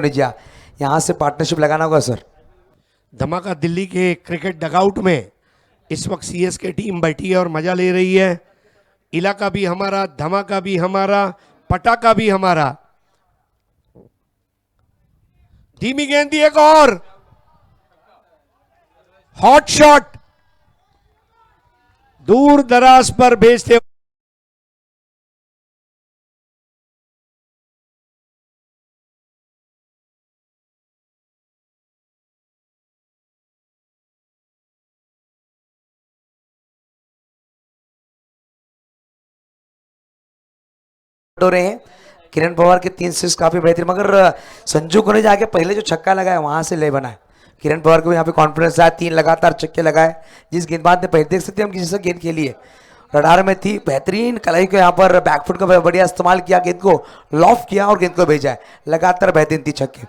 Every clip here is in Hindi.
निजिया यहाँ से पार्टनरशिप लगाना होगा सर। धमाका दिल्ली के क्रिकेट डगआउट में इस वक्त सीएसके टीम बैठी है और मजा ले रही है। इलाका भी हमारा, धमाका भी हमारा, पटाखा भी हमारा। धीमी गेंद दी, एक और हॉट शॉट दूर दराज पर भेजते हो रहे हैं। किरण पवार के 3 सिक्स काफी बेहतरीन, मगर संजू को ने जाके पहले जो छक्का लगाया वहां से ले बना है। किरण पवार को यहाँ पे कॉन्फिडेंस आया, 3 लगातार छक्के लगाए। जिस गेंदबाज ने पहले देख सकते हैं हम किसी से गेंद खेली है, रडार में थी, बेहतरीन कलाई को यहाँ पर बैकफुट का बढ़िया इस्तेमाल किया, गेंद को लॉफ्ट किया और गेंद को भेजा है। लगातार बेहतरीन 3 छक्के।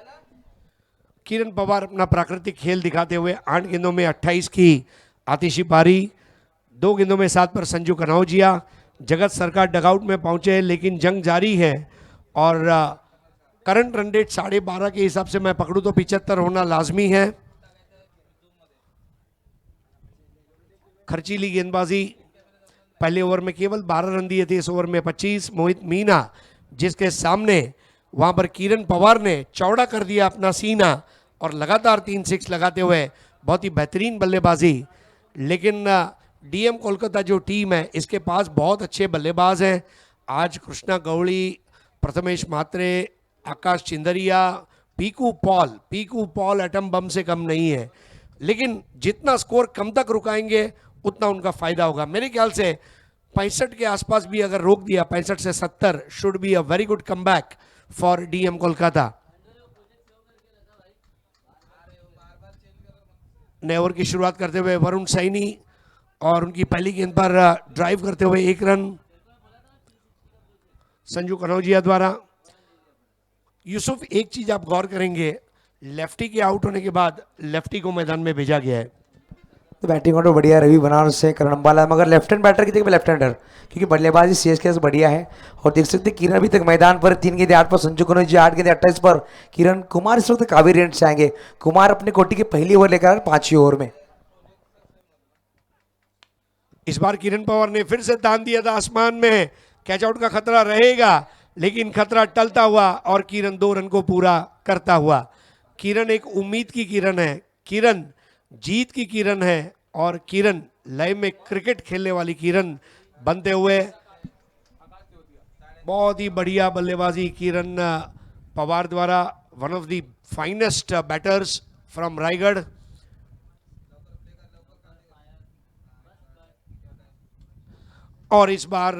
किरण पवार अपना प्राकृतिक खेल दिखाते हुए 8 गेंदों में 28 की आतिशी पारी, 2 गेंदों में 7 पर संजू कनौजिया। जगत सरकार डगआउट में पहुंचे हैं लेकिन जंग जारी है और करंट रन रेट 12.5 के हिसाब से मैं पकड़ूं तो 75 होना लाजमी है। खर्चीली गेंदबाजी, पहले ओवर में केवल 12 रन दिए थे, इस ओवर में 25। मोहित मीना जिसके सामने वहां पर किरण पवार ने चौड़ा कर दिया अपना सीना और लगातार 3 सिक्स लगाते हुए बहुत ही बेहतरीन बल्लेबाजी। लेकिन डीएम कोलकाता जो टीम है इसके पास बहुत अच्छे बल्लेबाज हैं। आज कृष्णा गौड़ी, प्रथमेश मात्रे, आकाश चिंदरिया, पीकू पॉल एटम बम से कम नहीं है। लेकिन जितना स्कोर कम तक रुकाएंगे उतना उनका फायदा होगा। मेरे ख्याल से 65 के आसपास भी अगर रोक दिया, 65 से 70 should be a very good comeback for DM Kolkata. नए ओवर की शुरुआत करते हुए वरुण सैनी और उनकी पहली गेंद पर ड्राइव करते हुए 1 रन संजू कनौजिया द्वारा। यूसुफ, एक चीज आप गौर करेंगे, लेफ्टी के आउट होने के बाद लेफ्टी को मैदान में भेजा गया है। तो बैटिंग ऑर्डर बढ़िया, रवि बनारस से करण अंबाला, मगर लेफ्ट हैंड बैटर की देखिए लेफ्ट हैंडर, क्योंकि बल्लेबाजी सीएसके से बढ़िया है। और देख सकते किरण अभी तक मैदान पर 3 गेंदे 8 पर, संजू कनौजी 8 गेंदे 28 पर। किरण कुमार इस वक्त काफी रेंज से आएंगे। कुमार अपने कोटि की पहली ओवर लेकर 5वीं ओवर में। इस बार किरण पवार ने फिर से तान दिया था आसमान में, कैच आउट का खतरा रहेगा लेकिन खतरा टलता हुआ और किरण 2 रन को पूरा करता हुआ। किरण एक उम्मीद की किरण है, किरण जीत की किरण है और किरण लय में क्रिकेट खेलने वाली किरण बनते हुए बहुत ही बढ़िया बल्लेबाजी किरण पवार द्वारा, one of the finest batters from Raigarh. और इस बार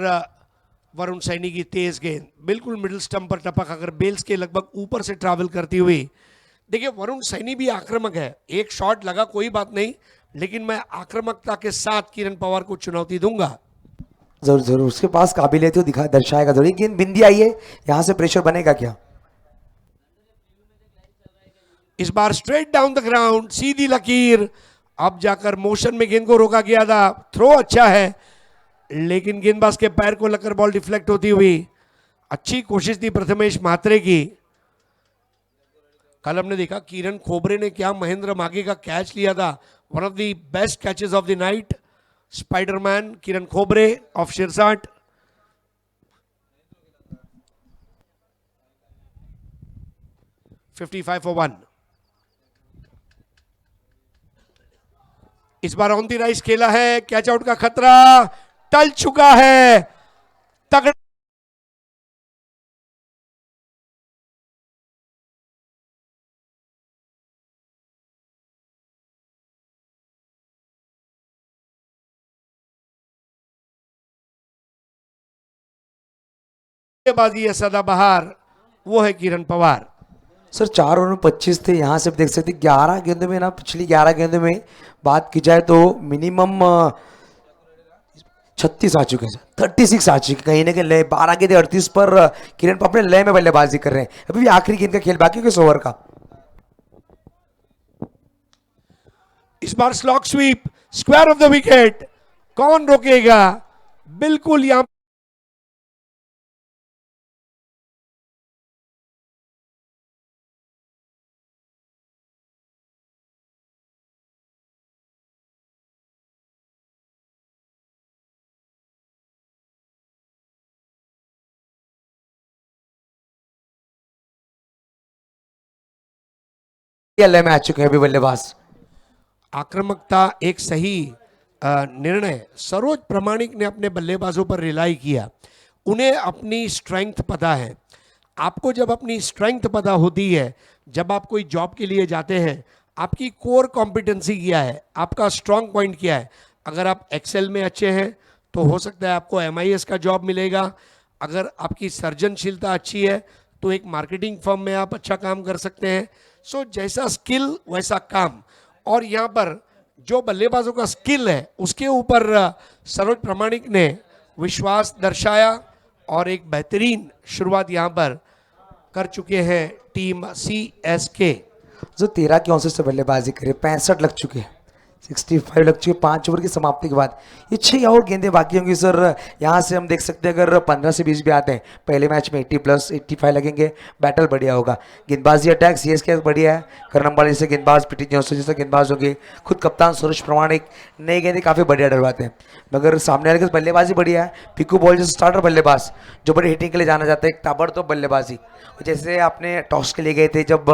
वरुण सैनी की तेज गेंद बिल्कुल मिडिल स्टंप पर टपक अगर बेल्स के लगभग ऊपर से ट्रैवल करती हुई। देखिए वरुण सैनी भी आक्रामक है, एक शॉट लगा कोई बात नहीं, लेकिन मैं आक्रामकता के साथ किरण पवार को चुनौती दूंगा। जरूर जरूर, उसके पास काबिलियत है, दिखा दर्शाएगा जरूर। गेंद बिंदी आई है, यहाँ से प्रेशर बनेगा क्या? इस बार स्ट्रेट डाउन द ग्राउंड, सीधी लकीर। अब जाकर मोशन में गेंद को रोका गया था, थ्रो अच्छा है लेकिन गेंदबाज के पैर को लगकर बॉल डिफ्लेक्ट होती हुई। अच्छी कोशिश थी प्रथमेश मात्रे की। कल हमने देखा किरण खोबरे ने क्या महेंद्र मागे का कैच लिया था, one of the best catches of the night. Spiderman Kiran Khobre of Shirsat. $55 for 1। इस बार ऑन द राइज खेला है, कैच आउट का खतरा टल चुका है। तगड़ा बाजी है सदाबहार, वो है किरण पवार। सर 4 ओवर में 25 थे, यहाँ से देख सकते 11 गेंदों में ना, पिछली 11 गेंदों में बात की जाए तो मिनिमम 36 आ चुके हैं, 36 आ चुके कहीं ना कहीं लय। 12 गेंदे 38 पर किरण अपने लय में बल्लेबाजी कर रहे हैं। अभी भी आखिरी गेंद का खेल बाकी किस ओवर का। इस बार slog sweep, square of the wicket, कौन रोकेगा? बिल्कुल यहां लय में आ चुके हैं अभी बल्लेबाज। आक्रामकता एक सही निर्णय सरोज प्रामाणिक ने अपने बल्लेबाजों पर रिलाई किया। उन्हें अपनी स्ट्रेंथ पता है। आपको जब अपनी स्ट्रेंथ पता होती है, जब आप कोई जॉब के लिए जाते हैं, आपकी कोर कॉम्पिटेंसी क्या है, आपका स्ट्रांग पॉइंट क्या है। अगर आप एक्सेल में अच्छे हैं तो हो सकता है आपको MIS का जॉब मिलेगा। अगर आपकी सर्जनशीलता अच्छी है तो एक मार्केटिंग फर्म में आप अच्छा काम कर सकते हैं। सो जैसा स्किल वैसा काम। और यहाँ पर जो बल्लेबाजों का स्किल है उसके ऊपर सरोज प्रामाणिक ने विश्वास दर्शाया और एक बेहतरीन शुरुआत यहाँ पर कर चुके हैं टीम CSK। जो 13 की औसत से बल्लेबाजी करे 65 लग चुके हैं, 65 लग चुके 5 ओवर की समाप्ति के बाद। ये 6 और गेंदें बाकी होंगी सर। यहाँ से हम देख सकते हैं अगर 15 से 20 भी आते हैं पहले मैच में 80 प्लस 85 लगेंगे, बैटल बढ़िया होगा। गेंदबाजी अटैक CSK बढ़िया है, करनमबाड़ी से गेंदबाज पीटी जोंस जैसे गेंदबाज होंगे, खुद कप्तान सुरेश प्रमाणिक नई गेंदें काफ़ी बढ़िया डलवाते हैं। मगर सामने वाले की बल्लेबाजी बढ़िया है, पिकू बॉल जैसे स्टार्टर बल्लेबाज जो बड़ी हिटिंग के लिए जाना जाता है, एक ताबड़तोड़ बल्लेबाजी। जैसे आपने टॉस के लिए गए थे, जब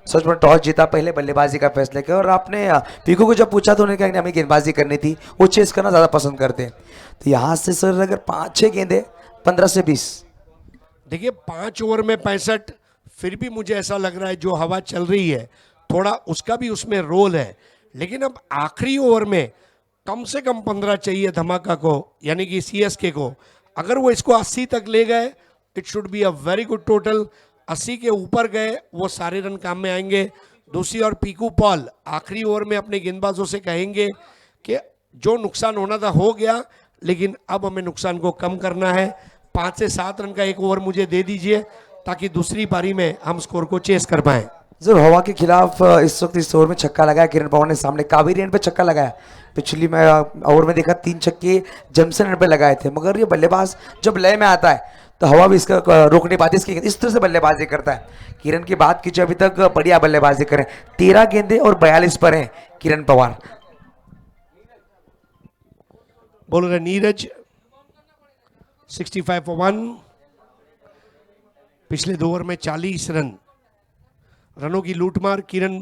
सच में टॉस जीता पहले बल्लेबाजी का फैसला किया, और आपने पीकू को जब पूछा तो उन्होंने कहा कि हमें गेंदबाजी करनी थी, वो चेस करना ज़्यादा पसंद करते हैं। तो यहाँ से सर अगर 5-6 गेंदे 15 से 20। देखिए 5 ओवर में 65, फिर भी मुझे ऐसा लग रहा है जो हवा चल रही है थोड़ा उसका भी उसमें रोल है। लेकिन अब आखिरी ओवर में कम से कम 15 चाहिए धमाका को, यानी कि CSK को। अगर वो इसको 80 तक ले गए, it should be a very good total. 80 के ऊपर गए वो सारे रन काम में आएंगे। दूसरी ओर पीकू पॉल आखिरी ओवर में अपने गेंदबाजों से कहेंगे कि जो नुकसान होना था हो गया, लेकिन अब हमें नुकसान को कम करना है। 5 से 7 रन का एक ओवर मुझे दे दीजिए ताकि दूसरी पारी में हम स्कोर को चेस कर पाएं। जब हवा के खिलाफ इस वक्त इस ओवर में छक्का लगाया किरण पवार ने, सामने कावेरी एंड पे छक्का लगाया। पिछली में ओवर में देखा 3 छक्के जमसन एंड पे लगाए थे। मगर ये बल्लेबाज जब लय में आता है तो हवा भी इसका रोक नहीं पाती, इसकी इस तरह से बल्लेबाजी करता है। किरण की बात कीजिए, अभी तक बढ़िया बल्लेबाजी करें, 13 गेंदे और 42 पर हैं किरण पवार। बोल रहे नीरज 65 for 1। पिछले 2 ओवर में 40 रनों की लूटमार किरण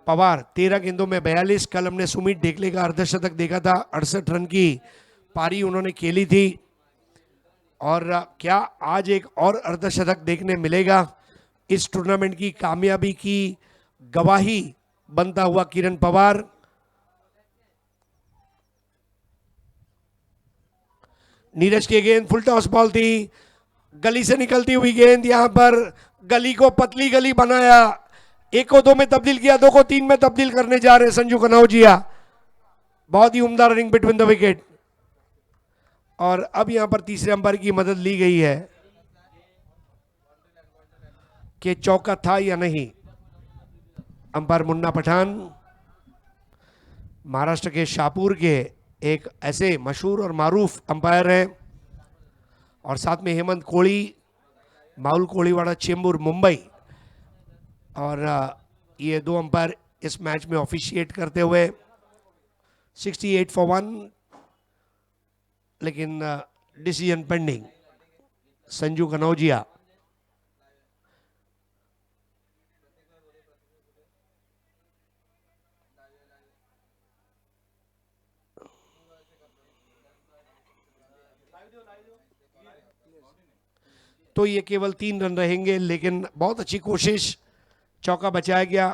पवार। 13 गेंदों में 42। कल हमने सुमित ढेकले का अर्धशतक देखा था, 68 रन की पारी उन्होंने खेली थी। और क्या आज एक और अर्धशतक देखने मिलेगा? इस टूर्नामेंट की कामयाबी की गवाही बनता हुआ किरण पवार। नीरज की गेंद फुल टॉस बॉल थी, गली से निकलती हुई गेंद, यहां पर गली को पतली गली बनाया। 1 को 2 में तब्दील किया, 2 को 3 में तब्दील करने जा रहे संजू कनौजिया। बहुत ही उम्दा रनिंग बिटवीन द विकेट। और अब यहां पर तीसरे अंपायर की मदद ली गई है कि चौका था या नहीं। अंपायर मुन्ना पठान महाराष्ट्र के शाहपुर के एक ऐसे मशहूर और मारूफ अंपायर हैं, और साथ में हेमंत कोड़ी, माउल कोड़ीवाड़ा, चेंबूर, मुंबई। और ये 2 अंपायर इस मैच में ऑफिशिएट करते हुए 68 for 1, लेकिन डिसीजन पेंडिंग। संजू कनौजिया तो ये केवल 3 रन रहेंगे, लेकिन बहुत अच्छी कोशिश, चौका बचाया गया।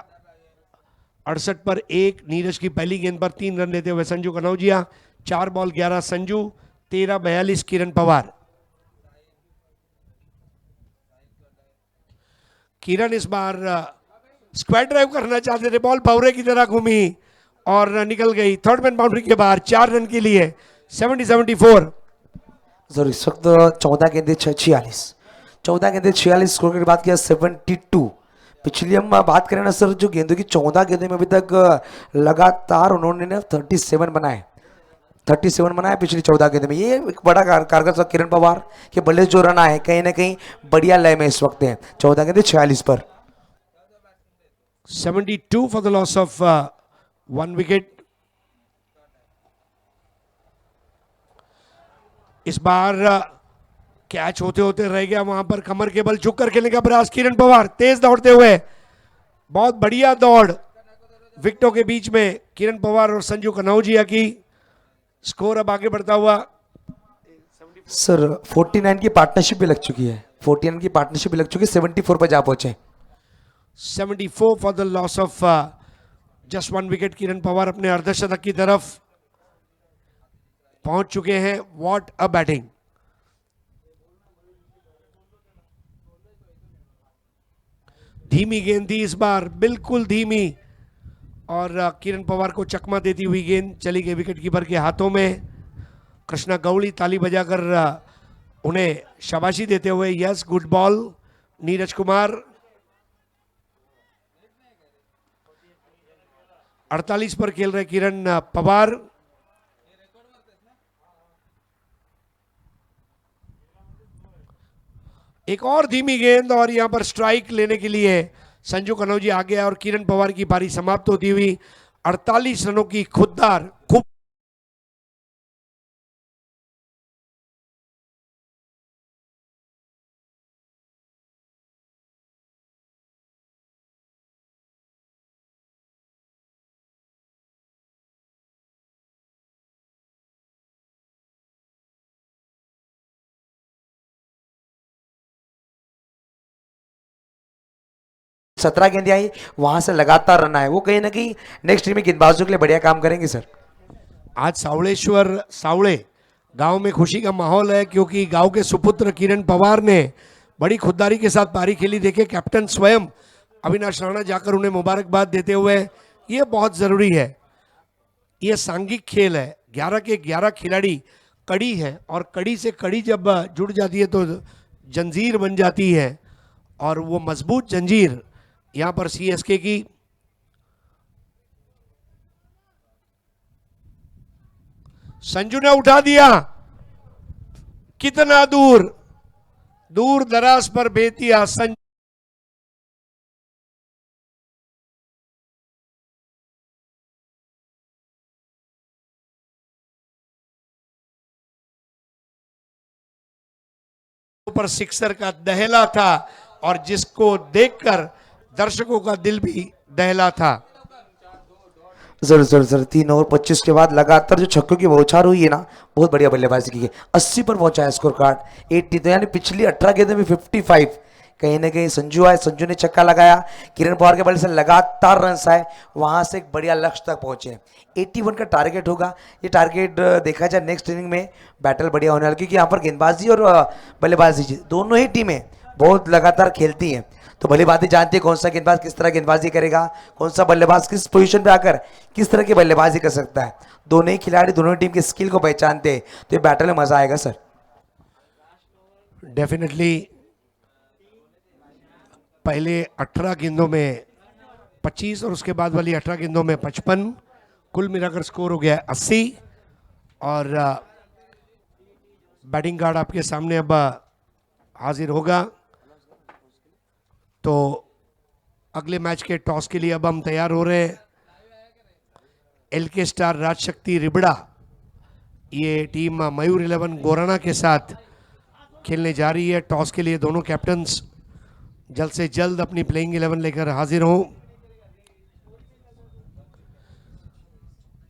68 पर 1। नीरज की पहली गेंद पर 3 रन लेते हुए संजू कनौजिया। 4 बॉल 11 संजू, 13-42 किरण पवार। किरण इस बार स्क्वायर ड्राइव करना चाहते थे, बॉल भौरे की तरह घूमी और निकल गई थर्ड मैन बाउंड्री के बाहर। 4 रन के लिए 70-74। सर इस वक्त 14 गेंदे 46, 14 गेंदे 46 स्कोर की बात किया 72। पिछली हम बात करें ना सर, जो गेंदों की 14 गेंदों में अभी तक लगातार उन्होंने ना 37 बनाए, 37 बनाए पिछली 14 गेंदों में। ये एक बड़ा कारगर था किरण पवार के बल्ले जो रन आए कहीं ना कहीं बढ़िया लय में इस वक्त हैं। 14 गेंदे 46 पर 72 for the loss of 1 wicket. इस बार कैच होते होते रह गया, वहां पर कमर के बल झुक कर खेलने का प्रयास किरण पवार, तेज दौड़ते हुए बहुत बढ़िया दौड़ विकेटों के बीच में किरण पवार और संजू कनौजिया की। स्कोर अब आगे बढ़ता हुआ। सर 49 की पार्टनरशिप भी लग चुकी है, 49 की पार्टनरशिप भी लग चुकी है, 74 पर जा पहुंचे। 74 for the loss of just 1 wicket. Kiran Pawar अपने अर्धशतक की तरफ पहुंच चुके हैं। What a batting. धीमी गेंद थी इस बार, बिल्कुल धीमी, और किरण पवार को चकमा देती हुई गेंद चली गई विकेट कीपर के हाथों में। कृष्णा गौड़ी ताली बजाकर उन्हें शाबाशी देते हुए, yes good ball. Neeraj Kumar 48 पर खेल रहे किरण पवार। एक और धीमी गेंद और यहां पर स्ट्राइक लेने के लिए संजू कनौजी आ गया और किरण पवार की पारी समाप्त होती हुई 48 रनों की खुददार खूब सत्रह गेंदें आई, वहां से लगातार रन आए, वो कहीं ना कहीं नेक्स्ट टीम में गेंदबाजों के लिए बढ़िया काम करेंगे सर। आज सावड़े गांव में खुशी का माहौल है, क्योंकि गांव के सुपुत्र किरण पवार ने बड़ी खुददारी के साथ पारी खेली। देखे कैप्टन स्वयं अविनाश राणा जाकर उन्हें मुबारकबाद देते हुए, ये बहुत ज़रूरी है। ये सांघिक खेल है, 11 के 11 खिलाड़ी कड़ी है, और कड़ी से कड़ी जब जुड़ जाती है तो जंजीर बन जाती है, और वो मजबूत जंजीर यहाँ पर सीएसके की। संजू ने उठा दिया, कितना दूर दूर दराज पर भेज दिया संजू। पर सिक्सर का दहला था, और जिसको देखकर दर्शकों का दिल भी दहला था। जरूर जरूर जरूर 3 ओवर 25 के बाद लगातार जो छक्कों की बौछार हुई है ना, बहुत बढ़िया बल्लेबाजी की है। 80 पर पहुंचा है स्कोर कार्ड 80, तो यानी पिछली 18 गेंदों में 55। कहीं ना कहीं संजू आए, संजू ने छक्का लगाया, किरण पवार के बल्ले से लगातार रन आए, वहां से एक बढ़िया लक्ष्य तक पहुंचे। 81 का टारगेट होगा। ये टारगेट देखा जाए नेक्स्ट इनिंग में बैटल बढ़िया होने वाला, क्योंकि यहाँ पर गेंदबाजी और बल्लेबाजी दोनों ही टीमें बहुत लगातार खेलती हैं। तो भलीभांति जानती है कौन सा गेंदबाज किस तरह गेंदबाजी करेगा, कौन सा बल्लेबाज किस पोजीशन पे आकर किस तरह की बल्लेबाजी कर सकता है। दोनों ही खिलाड़ी दोनों ही टीम के स्किल को पहचानते हैं, तो ये बैटल में मजा आएगा सर। डेफिनेटली पहले 18 गेंदों में 25 और उसके बाद वाली 18 गेंदों में 55, कुल मिलाकर स्कोर हो गया 80। और बैटिंग कार्ड आपके सामने अब हाजिर होगा। तो अगले मैच के टॉस के लिए अब हम तैयार हो रहे हैं। एलके स्टार राजशक्ति रिबड़ा, ये टीम मयूर 11 गोराना के साथ खेलने जा रही है। टॉस के लिए दोनों कैप्टन्स जल्द से जल्द अपनी प्लेइंग 11 लेकर हाजिर हों।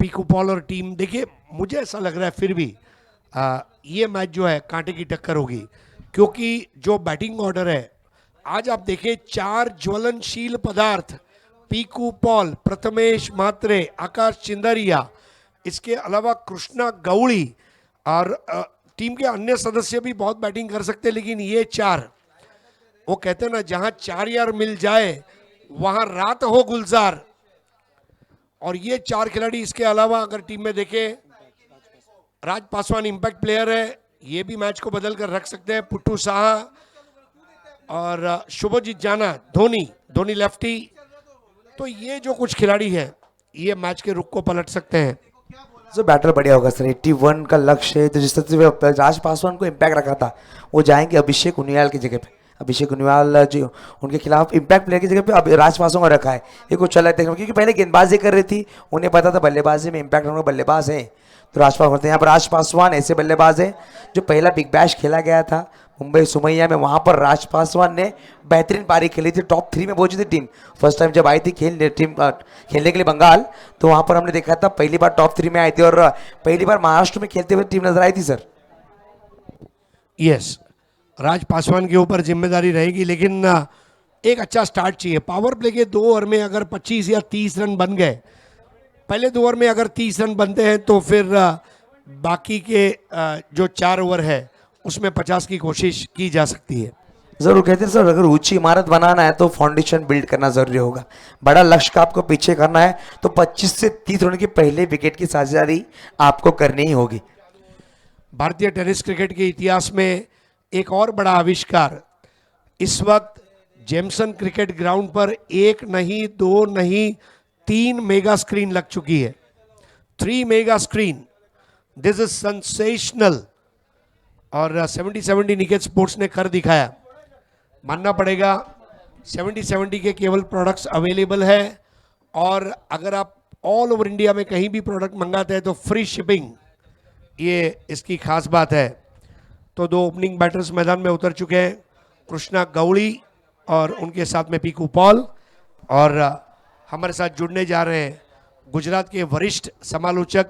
पीकू पॉल और टीम, देखिए मुझे ऐसा लग रहा है फिर भी ये मैच जो है कांटे की टक्कर होगी, क्योंकि जो बैटिंग ऑर्डर है आज आप देखें, 4 ज्वलनशील पदार्थ, पीकू पॉल, प्रथमेश म्हात्रे, आकाश चिंदरिया, इसके अलावा कृष्णा गौड़ी, और टीम के अन्य सदस्य भी बहुत बैटिंग कर सकते हैं, लेकिन ये 4, वो कहते हैं ना, जहां 4 यार मिल जाए वहां रात हो गुलजार। और ये 4 खिलाड़ी, इसके अलावा अगर टीम में देखें, राज पासवान इंपैक्ट प्लेयर है, ये भी मैच को बदल कर रख सकते हैं। पुट्टू साहा और शुभजीत जाना, धोनी लेफ्टी, तो ये जो कुछ खिलाड़ी हैं ये मैच के रुख को पलट सकते हैं। जो बैटर बढ़िया होगा सर। 81 का लक्ष्य है, तो जिस तरह से राज पासवान को इम्पैक्ट रखा था, वो जाएंगे अभिषेक उनियाल की जगह पे। अभिषेक उनियाल जो उनके खिलाफ इम्पैक्ट प्लेयर की जगह पे अब राज पासवान को रखा है। ये कुछ चला देखने, क्योंकि पहले गेंदबाजी कर रही थी, उन्हें पता था बल्लेबाजी में इम्पैक्ट होने बल्लेबाज है, तो राज पासवान करते हैं। यहाँ पर राज पासवान ऐसे बल्लेबाज है जो पहला बिग बैश खेला गया था मुंबई सुमैया में, वहां पर राज पासवान ने बेहतरीन पारी खेली थी, टॉप 3 में पहुंची थी टीम। फर्स्ट टाइम जब आई थी खेलने के लिए बंगाल, तो वहां पर हमने देखा था पहली बार टॉप 3 में आई थी, और पहली बार महाराष्ट्र में खेलते हुए टीम नजर आई थी सर। यस, राज पासवान के ऊपर जिम्मेदारी रहेगी, लेकिन एक अच्छा स्टार्ट चाहिए। पावर प्ले के 2 ओवर में अगर 25 या 30 रन बन गए, पहले 2 ओवर में अगर 30 रन बनते हैं तो फिर बाकी के जो 4 ओवर है उसमें 50 की कोशिश की जा सकती है। जरूर कहते हैं सर, अगर ऊंची इमारत बनाना है तो फाउंडेशन बिल्ड करना जरूरी होगा। बड़ा लक्ष्य का आपको पीछे करना है तो 25 से 30 रन की पहले विकेट की साझेदारी आपको करनी ही होगी। भारतीय टेनिस क्रिकेट के इतिहास में एक और बड़ा आविष्कार, इस वक्त जेमसन क्रिकेट ग्राउंड पर 1 नहीं 2 नहीं 3 मेगा स्क्रीन लग चुकी है। 3 mega screen, this is sensational. और 70-70 निकेत स्पोर्ट्स ने कर दिखाया। मानना पड़ेगा 70-70 के केवल प्रोडक्ट्स अवेलेबल है, और अगर आप ऑल ओवर इंडिया में कहीं भी प्रोडक्ट मंगाते हैं तो फ्री शिपिंग, ये इसकी खास बात है। तो 2 ओपनिंग बैटर्स मैदान में उतर चुके हैं, कृष्णा गौड़ी और उनके साथ में पीकू पॉल। और हमारे साथ जुड़ने जा रहे हैं गुजरात के वरिष्ठ समालोचक,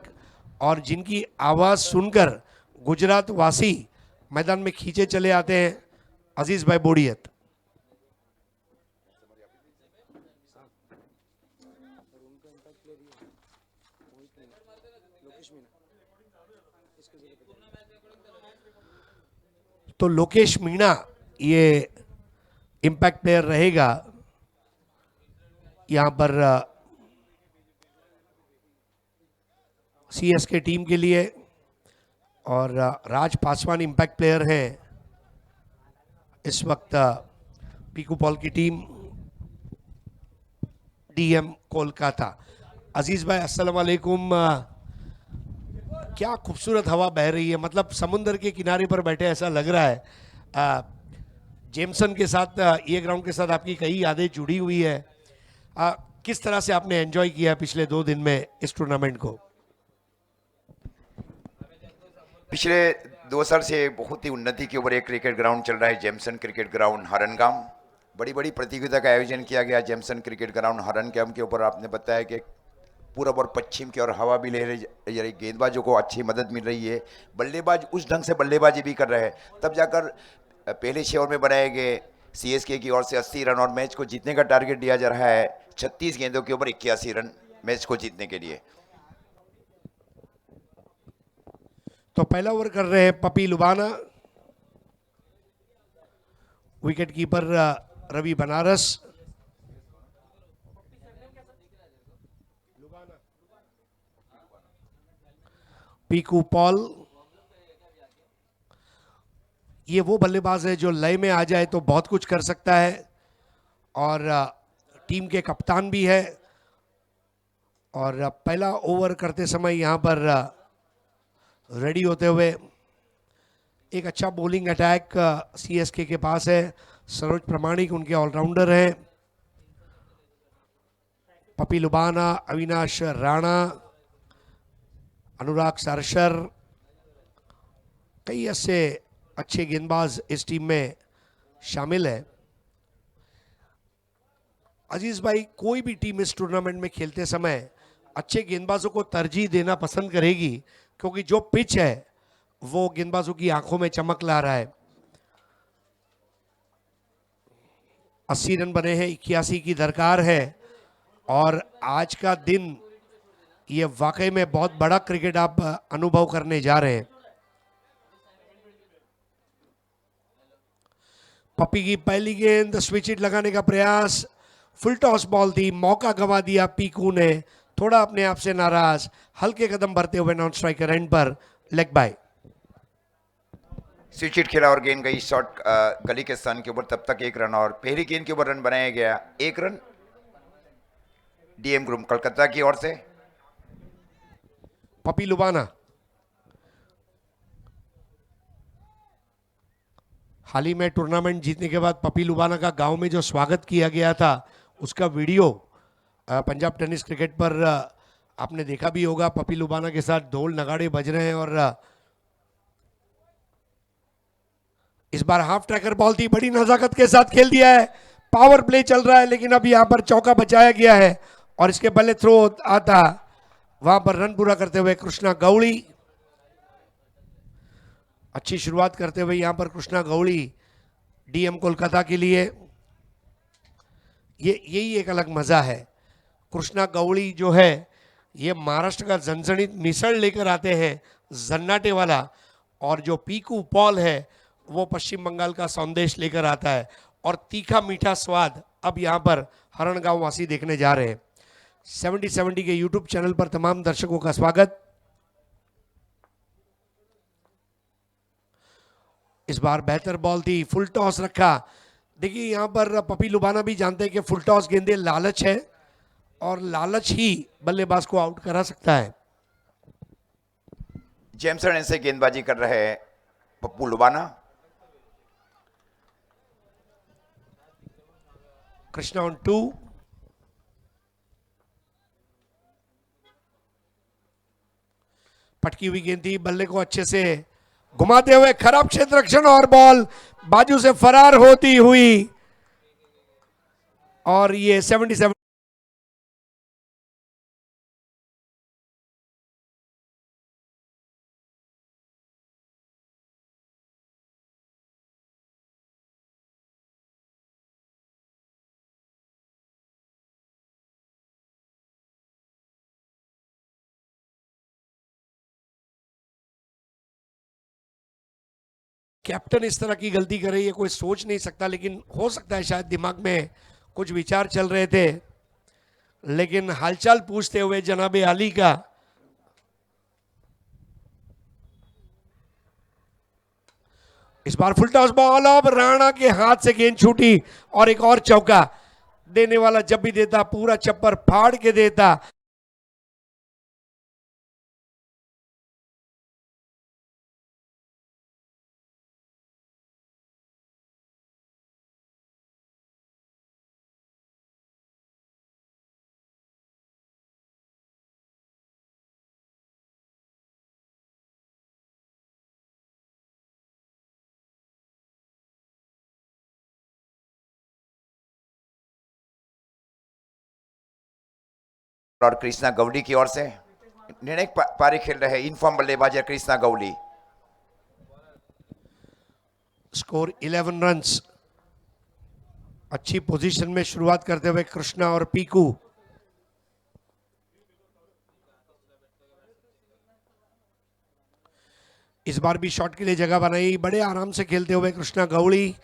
और जिनकी आवाज़ सुनकर गुजरात वासी मैदान में खींचे चले आते हैं, अजीज भाई बोड़ियत। तो लोकेश मीणा ये इम्पैक्ट प्लेयर रहेगा यहां पर सीएसके टीम के लिए, और राज पासवान इम्पैक्ट प्लेयर हैं इस वक्त पीकू पॉल की टीम डीएम कोलकाता। अजीज भाई अस्सलाम वालेकुम। क्या खूबसूरत हवा बह रही है, मतलब समुंदर के किनारे पर बैठे ऐसा लग रहा है। जेमसन के साथ, ये ग्राउंड के साथ आपकी कई यादें जुड़ी हुई है। किस तरह से आपने एंजॉय किया पिछले 2 दिन में इस टूर्नामेंट को? पिछले 2 साल से बहुत ही उन्नति के ऊपर एक क्रिकेट ग्राउंड चल रहा है, जेमसन क्रिकेट ग्राउंड हरनगाम। बड़ी बड़ी प्रतियोगिता का आयोजन किया गया जेमसन क्रिकेट ग्राउंड हरनगाम के ऊपर। आपने बताया कि पूरब और पश्चिम की और हवा भी ले रही, गेंदबाजों को अच्छी मदद मिल रही है, बल्लेबाज उस ढंग से बल्लेबाजी भी कर रहे हैं, तब जाकर पहले 6 ओवर में बनाए गए सीएसके की ओर से 80 रन, और मैच को जीतने का टारगेट दिया जा रहा है 36 गेंदों के ऊपर 81 रन मैच को जीतने के लिए। तो पहला ओवर कर रहे हैं पपी लुबाना, विकेट कीपर रवि बनारस। पीकू पॉल, ये वो बल्लेबाज है जो लय में आ जाए तो बहुत कुछ कर सकता है, और टीम के कप्तान भी है। और पहला ओवर करते समय यहां पर रेडी होते हुए एक अच्छा बॉलिंग अटैक सीएसके के पास है। सरोज प्रमाणिक उनके ऑलराउंडर हैं। पपी लुबाना, अविनाश राणा, अनुराग सरशर, कई ऐसे अच्छे गेंदबाज इस टीम में शामिल है। अजीज भाई, कोई भी टीम इस टूर्नामेंट में खेलते समय अच्छे गेंदबाजों को तरजीह देना पसंद करेगी, क्योंकि जो पिच है वो गेंदबाजों की आंखों में चमक ला रहा है। 80 रन बने हैं, 81 की दरकार है, और आज का दिन ये वाकई में बहुत बड़ा क्रिकेट आप अनुभव करने जा रहे हैं। पप्पी की पहली गेंद, स्विच हिट लगाने का प्रयास, फुल टॉस बॉल थी, मौका गंवा दिया पीकू ने, थोड़ा अपने आप से नाराज, हल्के कदम भरते हुए नॉन स्ट्राइकर एंड पर लेग बाय। स्विच हिट खेला और गेंद गई शॉट गली के स्थान के ऊपर, तब तक 1 रन, और पहली गेंद के ऊपर रन बनाया गया 1 रन डीएम ग्रुप कलकत्ता की ओर से। पपी लुबाना, हाल ही में टूर्नामेंट जीतने के बाद पपी लुबाना का गांव में जो स्वागत किया गया था, उसका वीडियो पंजाब टेनिस क्रिकेट पर आपने देखा भी होगा। पपी लुबाना के साथ ढोल नगाड़े बज रहे हैं, और इस बार हाफ ट्रैकर बॉल थी, बड़ी नजाकत के साथ खेल दिया है, पावर प्ले चल रहा है, लेकिन अब यहां पर चौका बचाया गया है और इसके पहले थ्रो आता, वहां पर रन पूरा करते हुए कृष्णा गौड़ी। अच्छी शुरुआत करते हुए यहां पर कृष्णा गौड़ी डीएम कोलकाता के लिए। यही एक अलग मजा है। कृष्णा गौड़ी जो है ये महाराष्ट्र का झनझनीत मिसळ लेकर आते हैं, जन्नाटे वाला, और जो पीकू पॉल है वो पश्चिम बंगाल का संदेश लेकर आता है और तीखा मीठा स्वाद अब यहां पर हरणगांव वासी देखने जा रहे हैं। 70-70 के यूट्यूब चैनल पर तमाम दर्शकों का स्वागत। इस बार बेहतर बॉल थी, फुल टॉस रखा। देखिए यहां पर पपी लुबाना भी जानते हैं कि फुल टॉस गेंदे लालच है और लालच ही बल्लेबाज को आउट करा सकता है। जेम्सन ऐसे गेंदबाजी कर रहे हैं पप्पू लुबाना। कृष्णा ऑन 2। पटकी हुई गेंद थी, बल्ले को अच्छे से घुमाते हुए खराब क्षेत्र रक्षण और बॉल बाजू से फरार होती हुई, और ये 77। कैप्टन इस तरह की गलती करे ये कोई सोच नहीं सकता, लेकिन हो सकता है शायद दिमाग में कुछ विचार चल रहे थे। लेकिन हालचाल पूछते हुए जनाबे अली का इस बार फुल टॉस बॉल, अब राणा के हाथ से गेंद छूटी और एक और चौका। देने वाला जब भी देता पूरा चप्पर फाड़ के देता। और कृष्णा गौड़ी की ओर से निर्णायक पारी खेल रहे हैं इनफॉर्म बल्लेबाज है कृष्णा गौड़ी। Score 11 runs. अच्छी पोजीशन में शुरुआत करते हुए कृष्णा और पीकू। इस बार भी शॉट के लिए जगह बनाई, बड़े आराम से खेलते हुए कृष्णा गौड़ी,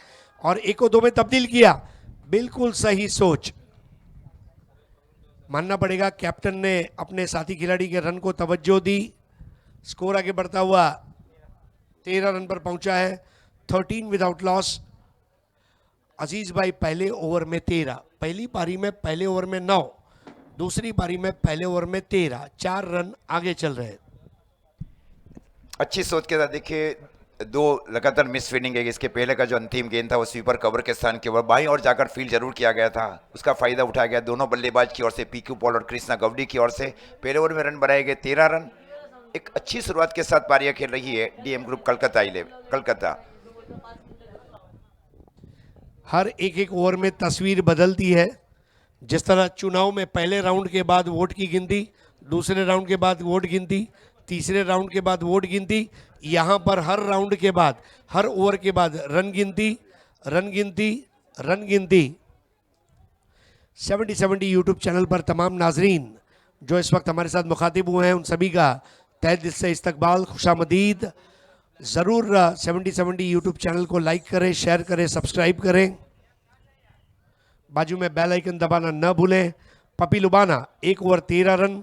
और 1-2 में तब्दील किया। बिल्कुल सही सोच। मानना पड़ेगा कैप्टन ने अपने साथी खिलाड़ी के रन को तवज्जो दी। स्कोर आगे बढ़ता हुआ 13 रन पर पहुंचा है, 13 विदाउट लॉस। अजीज भाई पहले ओवर में 13, पहली पारी में पहले ओवर में 9, दूसरी पारी में पहले ओवर में 13, 4 रन आगे चल रहे हैं। अच्छी सोच के साथ देखिए 2 लगातार मिस फील्डिंग है। इसके पहले का जो अंतिम गेंद था वो स्वीपर कवर के स्थान के ऊपर बाईं ओर जाकर फील्ड जरूर किया गया था, उसका फायदा उठाया गया दोनों बल्लेबाज की ओर से, पीकू पॉल और कृष्णा गौड़ी की ओर से। पहले ओवर में रन बनाए गए 13 रन। एक अच्छी शुरुआत के साथ पारियां खेल रही है डीएम ग्रुप कलकत्ता। हर एक ओवर में तस्वीर बदलती है। जिस तरह चुनाव में पहले राउंड के बाद वोट की गिनती, दूसरे राउंड के बाद वोट गिनती, तीसरे राउंड के बाद वोट गिनती, यहाँ पर हर राउंड के बाद, हर ओवर के बाद रन गिनती, रन गिनती, रन गिनती। 70-70 यूट्यूब चैनल पर तमाम नाजरीन जो इस वक्त हमारे साथ मुखातिब हुए हैं उन सभी का तहे दिल से इस्तकबाल, खुशामदीद। ज़रूर 70-70 यूट्यूब चैनल को लाइक करें, शेयर करें, सब्सक्राइब करें, बाजू में बेल आइकन दबाना न भूलें। पपी लुबाना 1 ओवर 13 रन,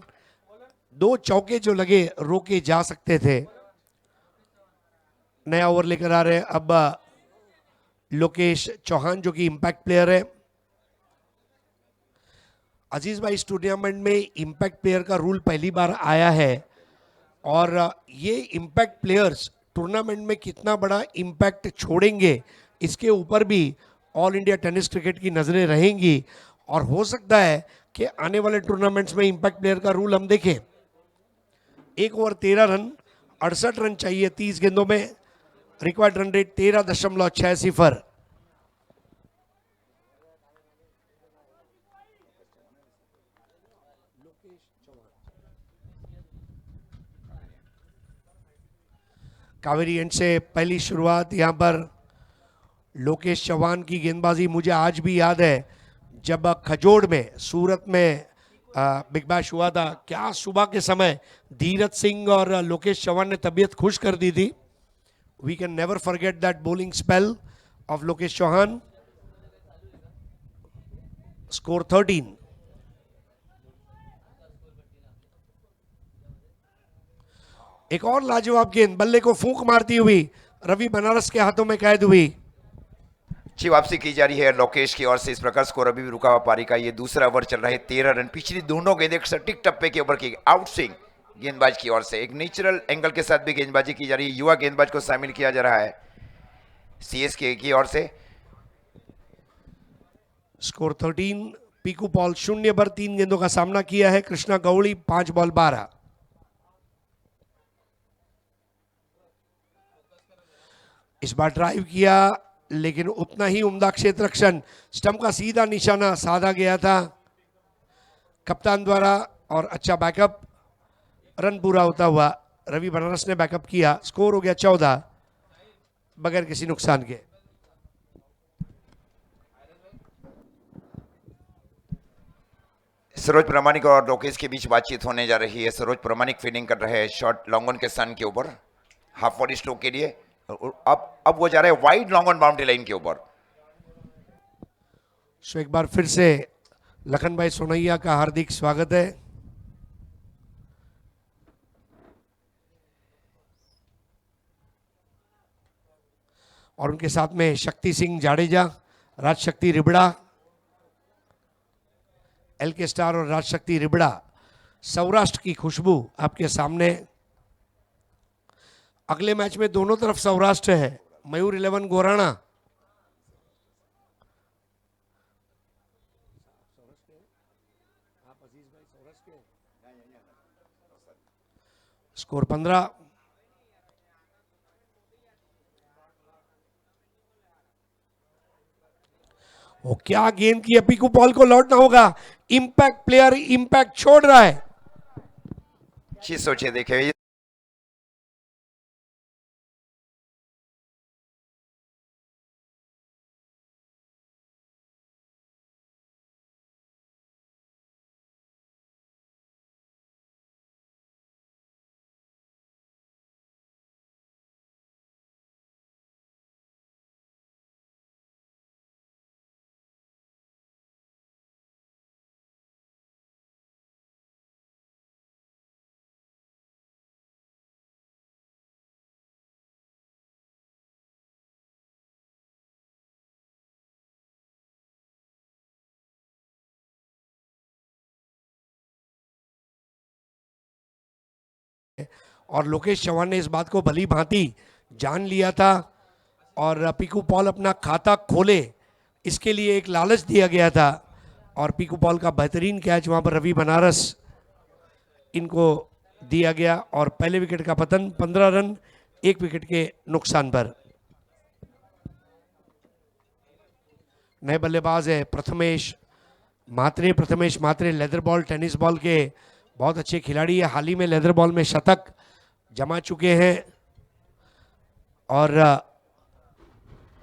2 चौके जो लगे रोके जा सकते थे। नया ओवर लेकर आ रहे हैं अब लोकेश चौहान जो कि इंपैक्ट प्लेयर है। अजीज भाई इस टूर्नामेंट में इंपैक्ट प्लेयर का रूल पहली बार आया है और ये इंपैक्ट प्लेयर्स टूर्नामेंट में कितना बड़ा इंपैक्ट छोड़ेंगे इसके ऊपर भी ऑल इंडिया टेनिस क्रिकेट की नज़रें रहेंगी और हो सकता है कि आने वाले टूर्नामेंट्स में इंपैक्ट प्लेयर का रूल हम देखें। 1 ओवर 13 रन, 68 रन चाहिए 30 गेंदों में। Required run rate 13.60। Kaveri and से पहली शुरुआत यहां पर लोकेश चौहान की गेंदबाजी मुझे आज भी याद है, जब खजोड़ में सूरत में बिग बैश हुआ था, क्या सुबह के समय धीरज सिंह और लोकेश चौहान ने तबीयत खुश कर दी थी। We can never forget that bowling spell of Lokesh Chauhan. Score 13। एक और लाजवाब गेंद बल्ले को फूंक मारती हुई रवि बनारस के हाथों में कैद हुई। अच्छी वापसी की जा रही है लोकेश की ओर से। इस प्रकार स्कोर अभी भी रुका हुआ पारी का। ये दूसरा ओवर चल रहा है, 13 रन। पिछली दोनों गेंद एक सटीक टप्पे के ऊपर की आउट स्विंग गेंदबाज की ओर से। एक नेचुरल एंगल के साथ भी गेंदबाजी की जा रही है। युवा गेंदबाज को शामिल किया जा रहा है सीएसके की ओर से। स्कोर 13। पीकू पॉल 0 पर 3 गेंदों का सामना किया है। कृष्णा गौड़ी 5 बॉल 12। इस बार ड्राइव किया लेकिन उतना ही उम्दा क्षेत्र रक्षण, स्टंप का सीधा निशाना साधा गया था कप्तान द्वारा और अच्छा बैकअप। रन पूरा होता हुआ रवि बनारस ने बैकअप किया। स्कोर हो गया 14 बगैर किसी नुकसान के। सरोज प्रामाणिक और लोकेश के बीच बातचीत होने जा रही है। सरोज प्रामाणिक फील्डिंग कर रहे हैं शॉर्ट लॉन्ग ऑन के सन के ऊपर हाफ बॉडी स्ट्रोक के लिए। अब वो जा रहे हैं wide long on boundary line के ऊपर। सो एक बार फिर से लखन भाई सोनैया का हार्दिक स्वागत है। और उनके साथ में शक्ति सिंह जाडेजा, राजशक्ति रिबड़ा, एलके स्टार और राजशक्ति रिबड़ा। सौराष्ट्र की खुशबू आपके सामने। अगले मैच में दोनों तरफ सौराष्ट्र है। मयूर 11 गोराना। स्कोर 15। वो क्या गेंद की, पीकू पॉल को लौटना होगा। इंपैक्ट प्लेयर इंपैक्ट छोड़ रहा है। अच्छी सोचे देखे। और लोकेश चौहान ने इस बात को भली भांति जान लिया था और पीकू पॉल अपना खाता खोले इसके लिए एक लालच दिया गया था और पीकू पॉल का बेहतरीन कैच वहां पर रवि बनारस इनको दिया गया और पहले विकेट का पतन। 15 रन 1 विकेट के नुकसान पर। नए बल्लेबाज है Prathamesh Mhatre leather ball tennis ball के बहुत अच्छे खिलाड़ी है। हाल ही में लेदर बॉल में शतक जमा चुके हैं और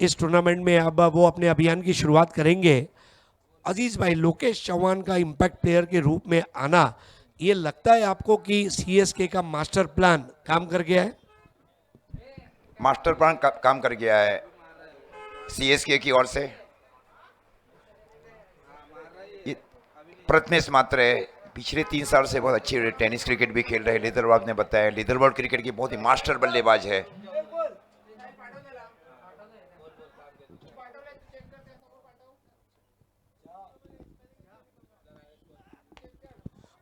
इस टूर्नामेंट में अब वो अपने अभियान की शुरुआत करेंगे। अजीज भाई, लोकेश चौहान का इम्पैक्ट प्लेयर के रूप में आना, ये लगता है आपको कि सीएसके का मास्टर प्लान काम कर गया है? मास्टर प्लान काम कर गया है सीएसके की ओर से। प्रथमेश म्हात्रे पिछले 3 साल से बहुत अच्छी टेनिस क्रिकेट भी खेल रहे हैं। लीडरबोर्ड ने बताया लीडरबोर्ड क्रिकेट की बहुत ही मास्टर बल्लेबाज है।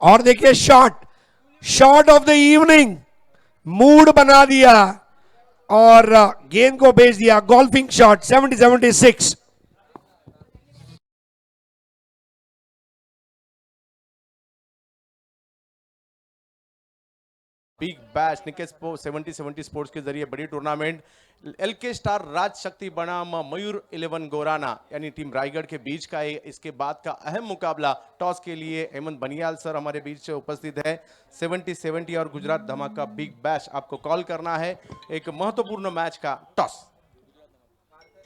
और देखिए shot of the evening, mood बना दिया और गेंद को भेज दिया। Golfing shot 70-76। Big bash Nikesh 70 sports के जरिए बड़ी टूर्नामेंट एलके स्टार राज शक्ति बनाम मयूर 11 गोराना यानी टीम रायगढ़ के बीच का इसके बाद का अहम मुकाबला टॉस के लिए हेमंत बनियाल सर हमारे बीच उपस्थित है। 70 और गुजरात धमाका बिग बैश आपको कॉल करना है एक महत्वपूर्ण मैच का टॉस।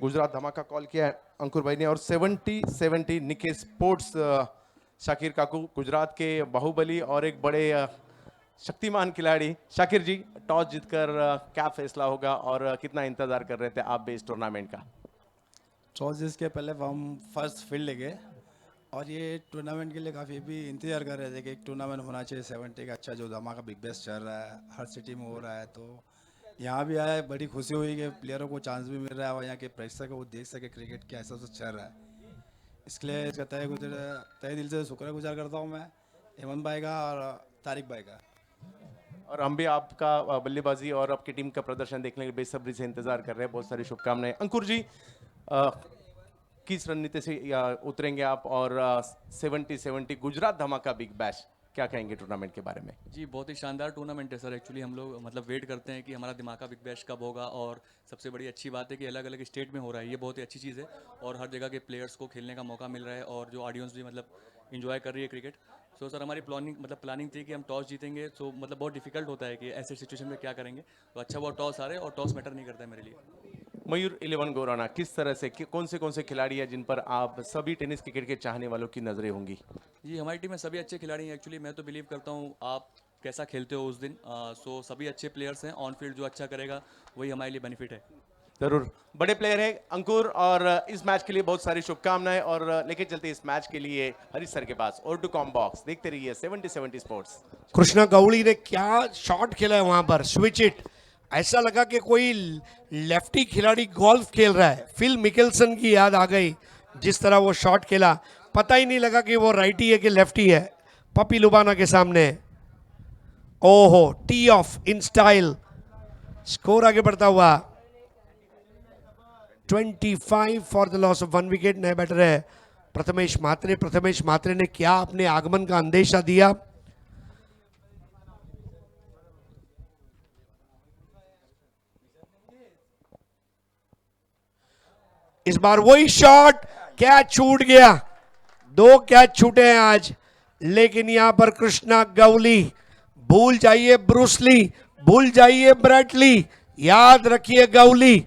गुजरात धमाका कॉल किया है अंकुर भाई ने और 70 निकेश स्पोर्ट्स शाकिर काकू गुजरात के बाहुबली और एक बड़े शक्तिमान खिलाड़ी। शाकिर जी टॉस जीतकर क्या फैसला होगा और कितना इंतजार कर रहे थे आप भी इस टूर्नामेंट का? टॉस जीत के पहले हम फर्स्ट फील्ड ले गए और ये टूर्नामेंट के लिए काफ़ी भी इंतजार कर रहे थे कि एक टूर्नामेंट होना चाहिए 70 का अच्छा जो धमाका बिग बैश चल रहा है हर सिटी में हो रहा है। तो यहाँ भी आया बड़ी खुशी हुई कि प्लेयरों को चांस भी मिल रहा है और यहाँ के प्रेक्षक वो देख सके क्रिकेट कैसा सब चल रहा है। इसके लिए इसका तय दिल से शुक्रगुजार करता हूँ मैं हेमंत भाई का और तारिक भाई का। और हम भी आपका बल्लेबाजी और आपकी टीम का प्रदर्शन देखने के लिए बेसब्री से इंतजार कर रहे हैं। बहुत सारी शुभकामनाएं। अंकुर जी किस रणनीति से उतरेंगे आप और 70 गुजरात धमाका बिग बैश क्या कहेंगे टूर्नामेंट के बारे में? जी बहुत ही शानदार टूर्नामेंट है सर। एक्चुअली हम लोग मतलब वेट करते हैं कि हमारा धमाका बिग बैश कब होगा और सबसे बड़ी अच्छी बात है कि अलग अलग स्टेट में हो रहा है, ये बहुत ही अच्छी चीज़ है और हर जगह के प्लेयर्स को खेलने का मौका मिल रहा है और जो ऑडियंस भी मतलब इंजॉय कर रही है क्रिकेट। सो सर हमारी प्लानिंग थी कि हम टॉस जीतेंगे। सो मतलब बहुत डिफिकल्ट होता है कि ऐसे सिचुएशन में क्या करेंगे, तो अच्छा वो टॉस आ रहे और टॉस मैटर नहीं करता है मेरे लिए। मयूर 11 गोराना किस तरह से कौन से खिलाड़ी हैं जिन पर आप सभी टेनिस क्रिकेट के चाहने वालों की नजरें होंगी? जी हमारी टीम में सभी अच्छे खिलाड़ी हैं। एक्चुअली मैं तो बिलीव करता हूँ आप कैसा खेलते हो उस दिन। सो सभी अच्छे प्लेयर्स हैं। ऑन फील्ड जो अच्छा करेगा वही हमारे लिए बेनिफिट है। जरूर बड़े प्लेयर है अंकुर और इस मैच के लिए बहुत सारी शुभकामनाएं और लेके चलते इस मैच के लिए हरीश सर के पास और टू कॉम बॉक्स देखते रहिए 70 स्पोर्ट्स। कृष्णा गौड़ी ने क्या शॉट खेला है वहां पर, स्विच इट। ऐसा लगा कि कोई लेफ्टी खिलाड़ी गोल्फ खेल रहा है। फिल मिकेल्सन की याद आ गई जिस तरह वो शॉट खेला, पता ही नहीं लगा कि वो राइटी है कि लेफ्टी है। पपी लुबाना के सामने ओहो T of in style. Score आगे बढ़ता हुआ 25 for the loss of 1 wicket. नए बैटर है प्रथमेश मात्रे। प्रथमेश मात्रे ने क्या अपने आगमन का अंदेशा दिया। इस बार वही शॉट, कैच छूट गया। 2 कैच छूटे हैं आज, लेकिन यहां पर कृष्णा गौली। भूल जाइए ब्रूसली, भूल जाइए ब्रैटली, याद रखिए Gauli.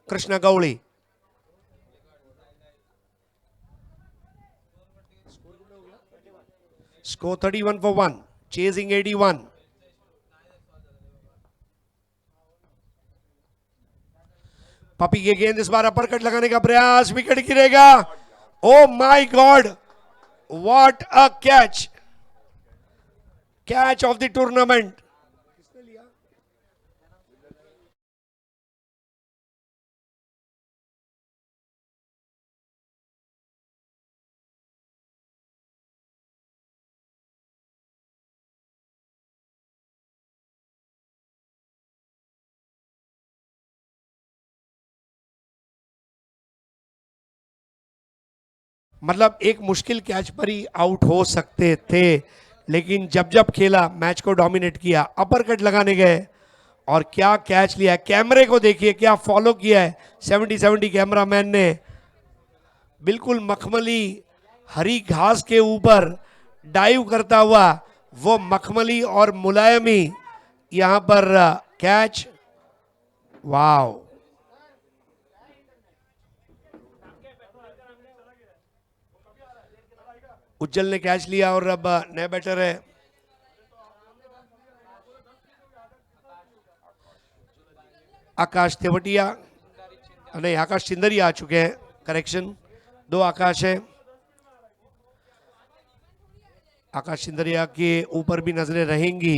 Krishna Gaudi score 31 for 1, chasing 81। Puppy के गेंद इस बार अपरकट लगाने का प्रयास, विकेट गिरेगा। Oh my God, what a catch, catch of the tournament. मतलब एक मुश्किल कैच पर ही आउट हो सकते थे, लेकिन जब जब खेला मैच को डोमिनेट किया। अपर कट लगाने गए और क्या कैच लिया। कैमरे को देखिए क्या फॉलो किया है 70 कैमरामैन ने। बिल्कुल मखमली हरी घास के ऊपर डाइव करता हुआ वो मखमली और मुलायमी यहां पर कैच। वाव, उज्जवल ने कैच लिया और अब नया बैटर है आकाश तेवटिया, नहीं आकाश चिंदरिया आ चुके हैं। करेक्शन, 2 आकाश है। आकाश सिंदरिया के ऊपर भी नजरें रहेंगी।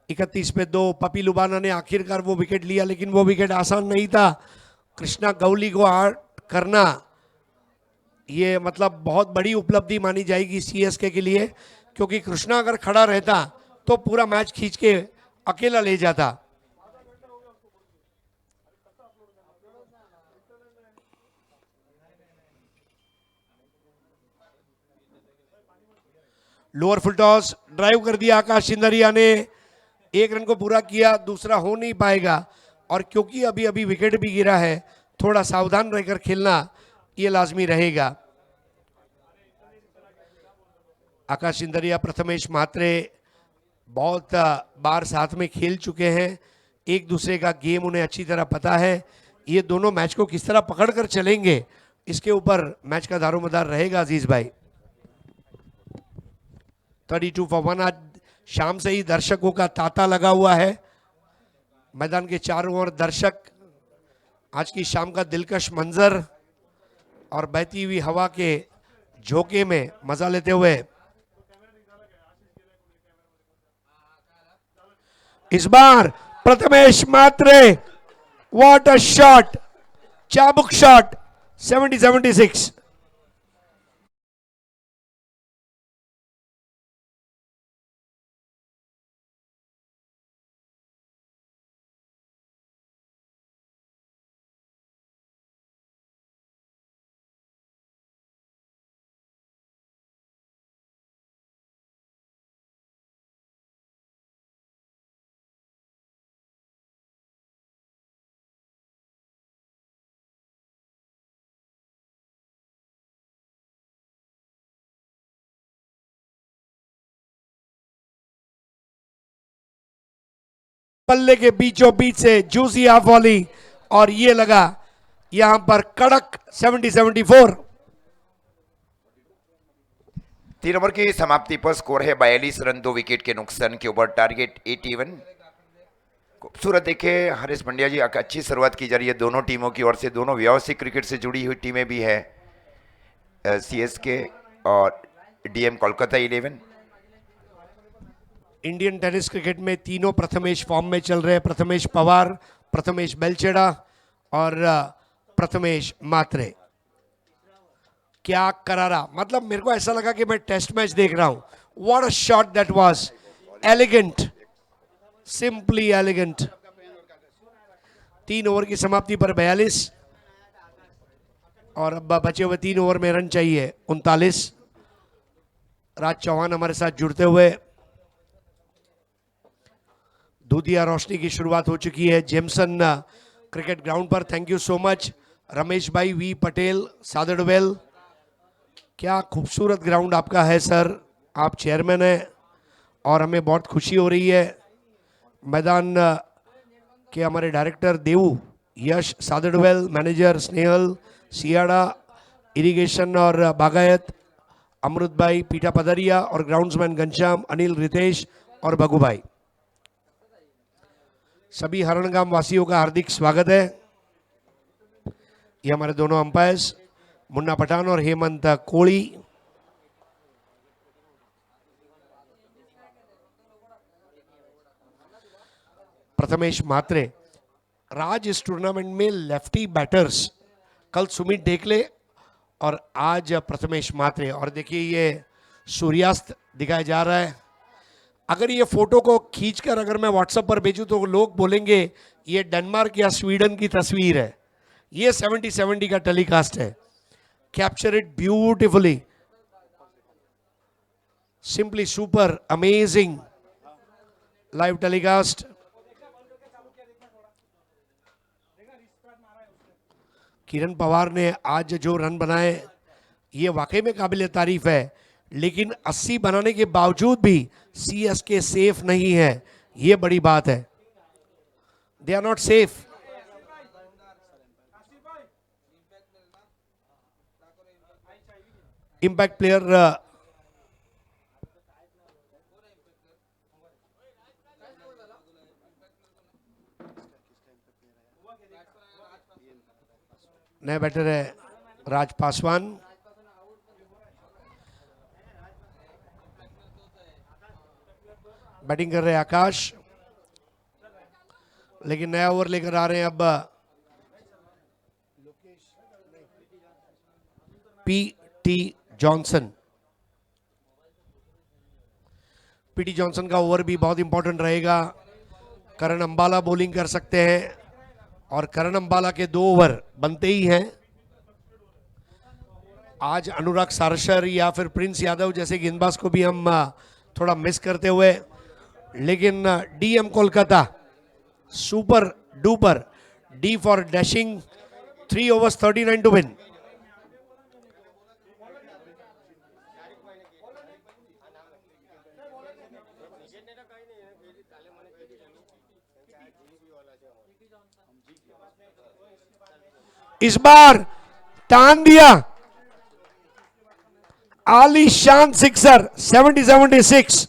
इकतीस पे 2 पपी लुबाना ने आखिरकार वो विकेट लिया, लेकिन वो विकेट आसान नहीं था। कृष्णा गौली को आउट करना ये मतलब बहुत बड़ी उपलब्धि मानी जाएगी सीएसके के लिए, क्योंकि कृष्णा अगर खड़ा रहता तो पूरा मैच खींच के अकेला ले जाता। लोअर फुल टॉस ड्राइव कर दिया आकाश सिंदरिया ने, 1 रन को पूरा किया, दूसरा हो नहीं पाएगा। और क्योंकि अभी अभी विकेट भी गिरा है, थोड़ा सावधान रहकर खेलना ये लाजमी रहेगा। आकाश सिंदरिया प्रथमेश म्हात्रे बहुत बार साथ में खेल चुके हैं, एक दूसरे का गेम उन्हें अच्छी तरह पता है। ये दोनों मैच को किस तरह पकड़कर चलेंगे इसके ऊपर मैच का दारोमदार रहेगा अजीज भाई। 32 फॉर 1। आज शाम से ही दर्शकों का तांता लगा हुआ है, मैदान के चारों ओर दर्शक, आज की शाम का दिलकश मंजर और बहती हुई हवा के झोंके में मजा लेते हुए इस बार Prathamesh Mhatre, what a shot, चाबुक शॉट, 76। पल्ले के बीचों बीच से जूसी हाफ वॉली और ये लगा यहां पर कड़क 74। 3 ओवर की समाप्ति पर स्कोर है 42 रन 2 विकेट के नुकसान के ऊपर, टारगेट 81। खूबसूरत देखे हरीश पंड्या जी, अच्छी शुरुआत की जा रही है दोनों टीमों की ओर से। दोनों व्यावसायिक क्रिकेट से जुड़ी हुई टीमें भी है, सीएसके और DM Kolkata 11। Indian tennis cricket में तीनों प्रथमेश फॉर्म में चल रहे हैं, प्रथमेश पवार, प्रथमेश बेलचेड़ा और प्रथमेश म्हात्रे। क्या करारा, मतलब मेरे को ऐसा लगा कि मैं टेस्ट मैच देख रहा हूं। What a shot that was, elegant, simply elegant. 3 over की समाप्ति पर 42 और अब बचे हुए 3 ओवर में रन चाहिए 39। राज चौहान हमारे साथ जुड़ते हुए, दूधिया रोशनी की शुरुआत हो चुकी है जेमसन क्रिकेट ग्राउंड पर। Thank you so much Ramesh भाई, वी पटेल, सादड़वेल। क्या खूबसूरत ग्राउंड आपका है सर, आप चेयरमैन हैं और हमें बहुत खुशी हो रही है। मैदान के हमारे डायरेक्टर देवू, यश सादड़वेल, मैनेजर स्नेहल सियाड़ा, इरिगेशन और बागायत अमृत भाई, पीटा पदरिया और ग्राउंड्समैन घनश्याम, अनिल, रितेश और भगू भाई, सभी हरणगाम वासियों का हार्दिक स्वागत है। ये हमारे दोनों अंपायर्स मुन्ना पठान और हेमंत कोड़ी। प्रथमेश म्हात्रे, राज इस टूर्नामेंट में लेफ्टी बैटर्स, कल सुमित ढेकले और आज प्रथमेश म्हात्रे। और देखिए ये सूर्यास्त दिखाया जा रहा है। अगर ये फोटो को खींचकर अगर मैं व्हाट्सएप पर भेजूं तो लोग बोलेंगे ये डेनमार्क या स्वीडन की तस्वीर है। ये 70 का टेलीकास्ट है। Capture it beautifully, simply super, amazing live telecast. Kiran Pawar ने आज जो रन बनाए ये वाकई में काबिल तारीफ है, लेकिन 80 बनाने के बावजूद भी सीएसके सेफ नहीं है, ये बड़ी बात है। They are not safe. Impact player नया बैटर है राज पासवान। बैटिंग कर रहे हैं आकाश, लेकिन नया ओवर लेकर आ रहे हैं अब पी.टी. जॉनसन। पी.टी. जॉनसन का ओवर भी बहुत इंपॉर्टेंट रहेगा। करण अंबाला बॉलिंग कर सकते हैं और करण अंबाला के 2 ओवर बनते ही हैं। आज अनुराग सारशर या फिर प्रिंस यादव जैसे गेंदबाज को भी हम थोड़ा मिस करते हुए, लेकिन DM Kolkata super duper D for dashing 3 overs 39 to win। इस बार टान दिया आलीशान सिक्सर 70-76।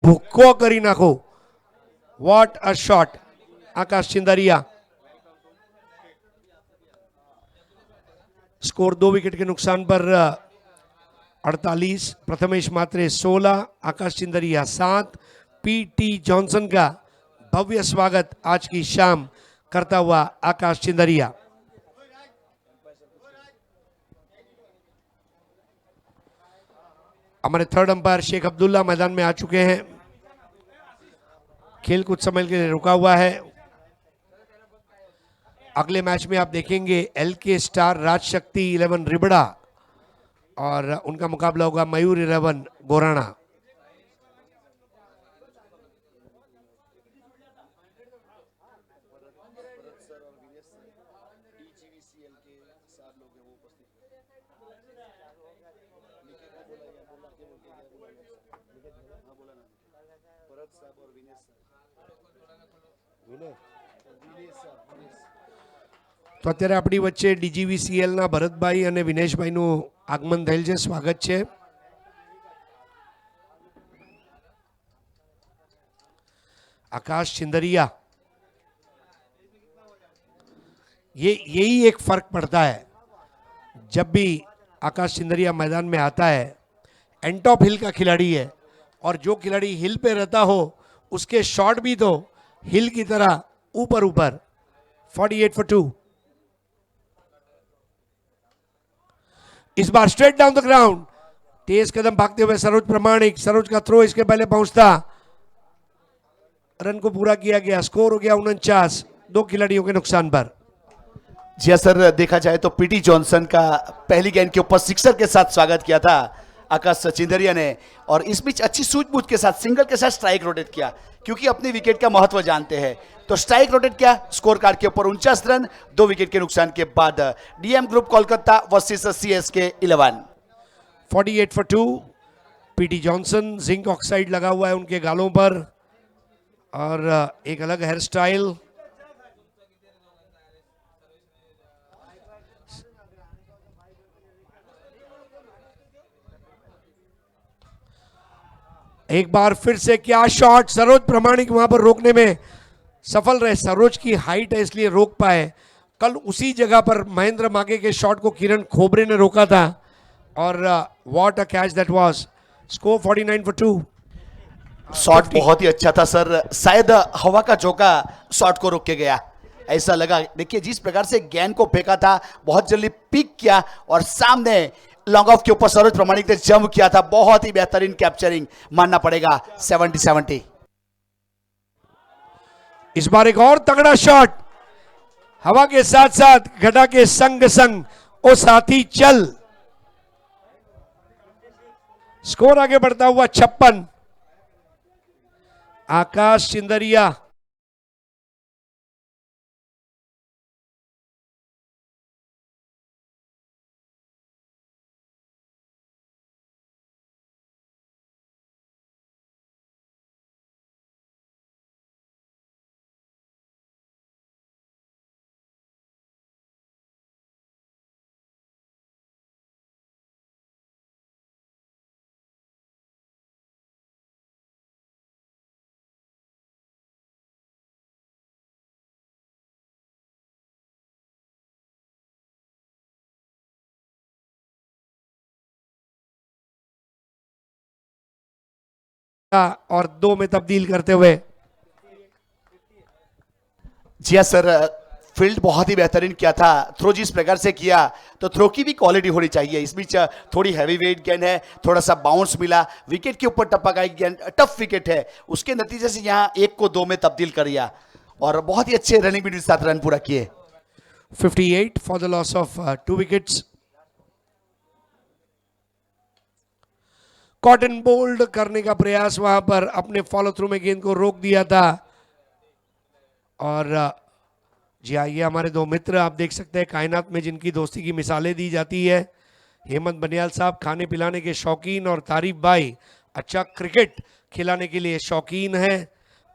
ભૂક્કો કરી નાખો, what a shot. Akash Chindariya. Score 2 wicket के नुकसान पर 48, प्रथमेश मात्रे 16, आकाश चिंदरिया 7। पी.टी. जॉनसन का भव्य स्वागत आज की शाम करता हुआ आकाश चिंदरिया। हमारे थर्ड अंपायर शेख अब्दुल्ला मैदान में आ चुके हैं। खेल कुछ समय के लिए रुका हुआ है। अगले मैच में आप देखेंगे एलके स्टार राजशक्ति 11 रिबड़ा और उनका मुकाबला होगा मयूर 11 गोराना। તો અત્યારે આપણી વચ્ચે ડીજીવીસીએલના ભરતભાઈ અને વિનેશભાઈનું આગમન થયેલ છે, સ્વાગત છે। आकाश चिंदरिया, यही एक फर्क पड़ता है जब भी आकाश चिंदरिया मैदान में आता है। एंटॉप हिल का खिलाड़ी है और जो खिलाड़ी हिल पे रहता हो उसके शॉट भी तो हिल की तरह ऊपर ऊपर। 48 for 2। इस बार स्ट्रेट डाउन द ग्राउंड, तेज कदम भागते हुए सरोज प्रमाणिक। सरोज का थ्रो इसके पहले पहुंचता, रन को पूरा किया गया। स्कोर हो गया 49, 2 खिलाड़ियों के नुकसान पर। जी हाँ सर, देखा जाए तो पीटी जॉनसन का पहली गेंद के ऊपर सिक्सर के साथ स्वागत किया था आकाश चिंदरिया ने, और इस बीच अच्छी सूझबूझ के साथ सिंगल के साथ स्ट्राइक रोटेट किया, क्योंकि अपनी विकेट का महत्व जानते हैं। तो स्ट्राइक रोटेट किया, स्कोर कार्ड के ऊपर 49 रन 2 विकेट के नुकसान के बाद। DM group Kolkata versus CSK 11। 48 for 2। PT Johnson, zinc oxide लगा हुआ है उनके गालों पर और एक अलग हेयर स्टाइल। एक बार फिर से क्या शॉट, सरोज प्रमाणिक वहां पर रोकने में सफल रहे। सरोज की हाइट है इसलिए रोक पाए। कल उसी जगह पर महेंद्र मागे के शॉट को किरण खोबरे ने रोका था और what a catch that was. Score 49 for 2। Shot बहुत ही अच्छा था सर, शायद हवा का झोंका शॉट को रोक के गया ऐसा लगा। देखिए जिस प्रकार से गेंद को फेंका था, बहुत जल्दी पिक किया और सामने लॉन्ग ऑफ के ऊपर सरोज प्रमाणिक ने जंप किया था। बहुत ही बेहतरीन कैप्चरिंग मानना पड़ेगा। 70-70। इस बार एक और तगड़ा शॉट, हवा के साथ साथ घटा के संग संग ओ साथी चल। स्कोर आगे बढ़ता हुआ 56। आकाश चिंदरिया और 2 में तब्दील करते हुए। जी हाँ सर, फील्ड बहुत ही बेहतरीन किया था। थ्रो जिस प्रकार से किया तो थ्रो की भी क्वालिटी होनी चाहिए। इस बीच थोड़ी हैवी वेट गेंद है, थोड़ा सा बाउंस मिला, विकेट के ऊपर टपका गेंद, टफ विकेट है, उसके नतीजे से यहाँ 1 को 2 में तब्दील कर दिया और बहुत ही अच्छे रनिंग भी के साथ रन पूरा किए। 58 for the loss of 2 wickets. Caught and bowled करने का प्रयास, वहां पर अपने फॉलो थ्रू में गेंद को रोक दिया था। और जी हाँ, ये हमारे 2 मित्र आप देख सकते हैं कायनात में जिनकी दोस्ती की मिसालें दी जाती है। हेमंत बनियाल साहब खाने पिलाने के शौकीन और तारीफ भाई अच्छा क्रिकेट खिलाने के लिए शौकीन हैं।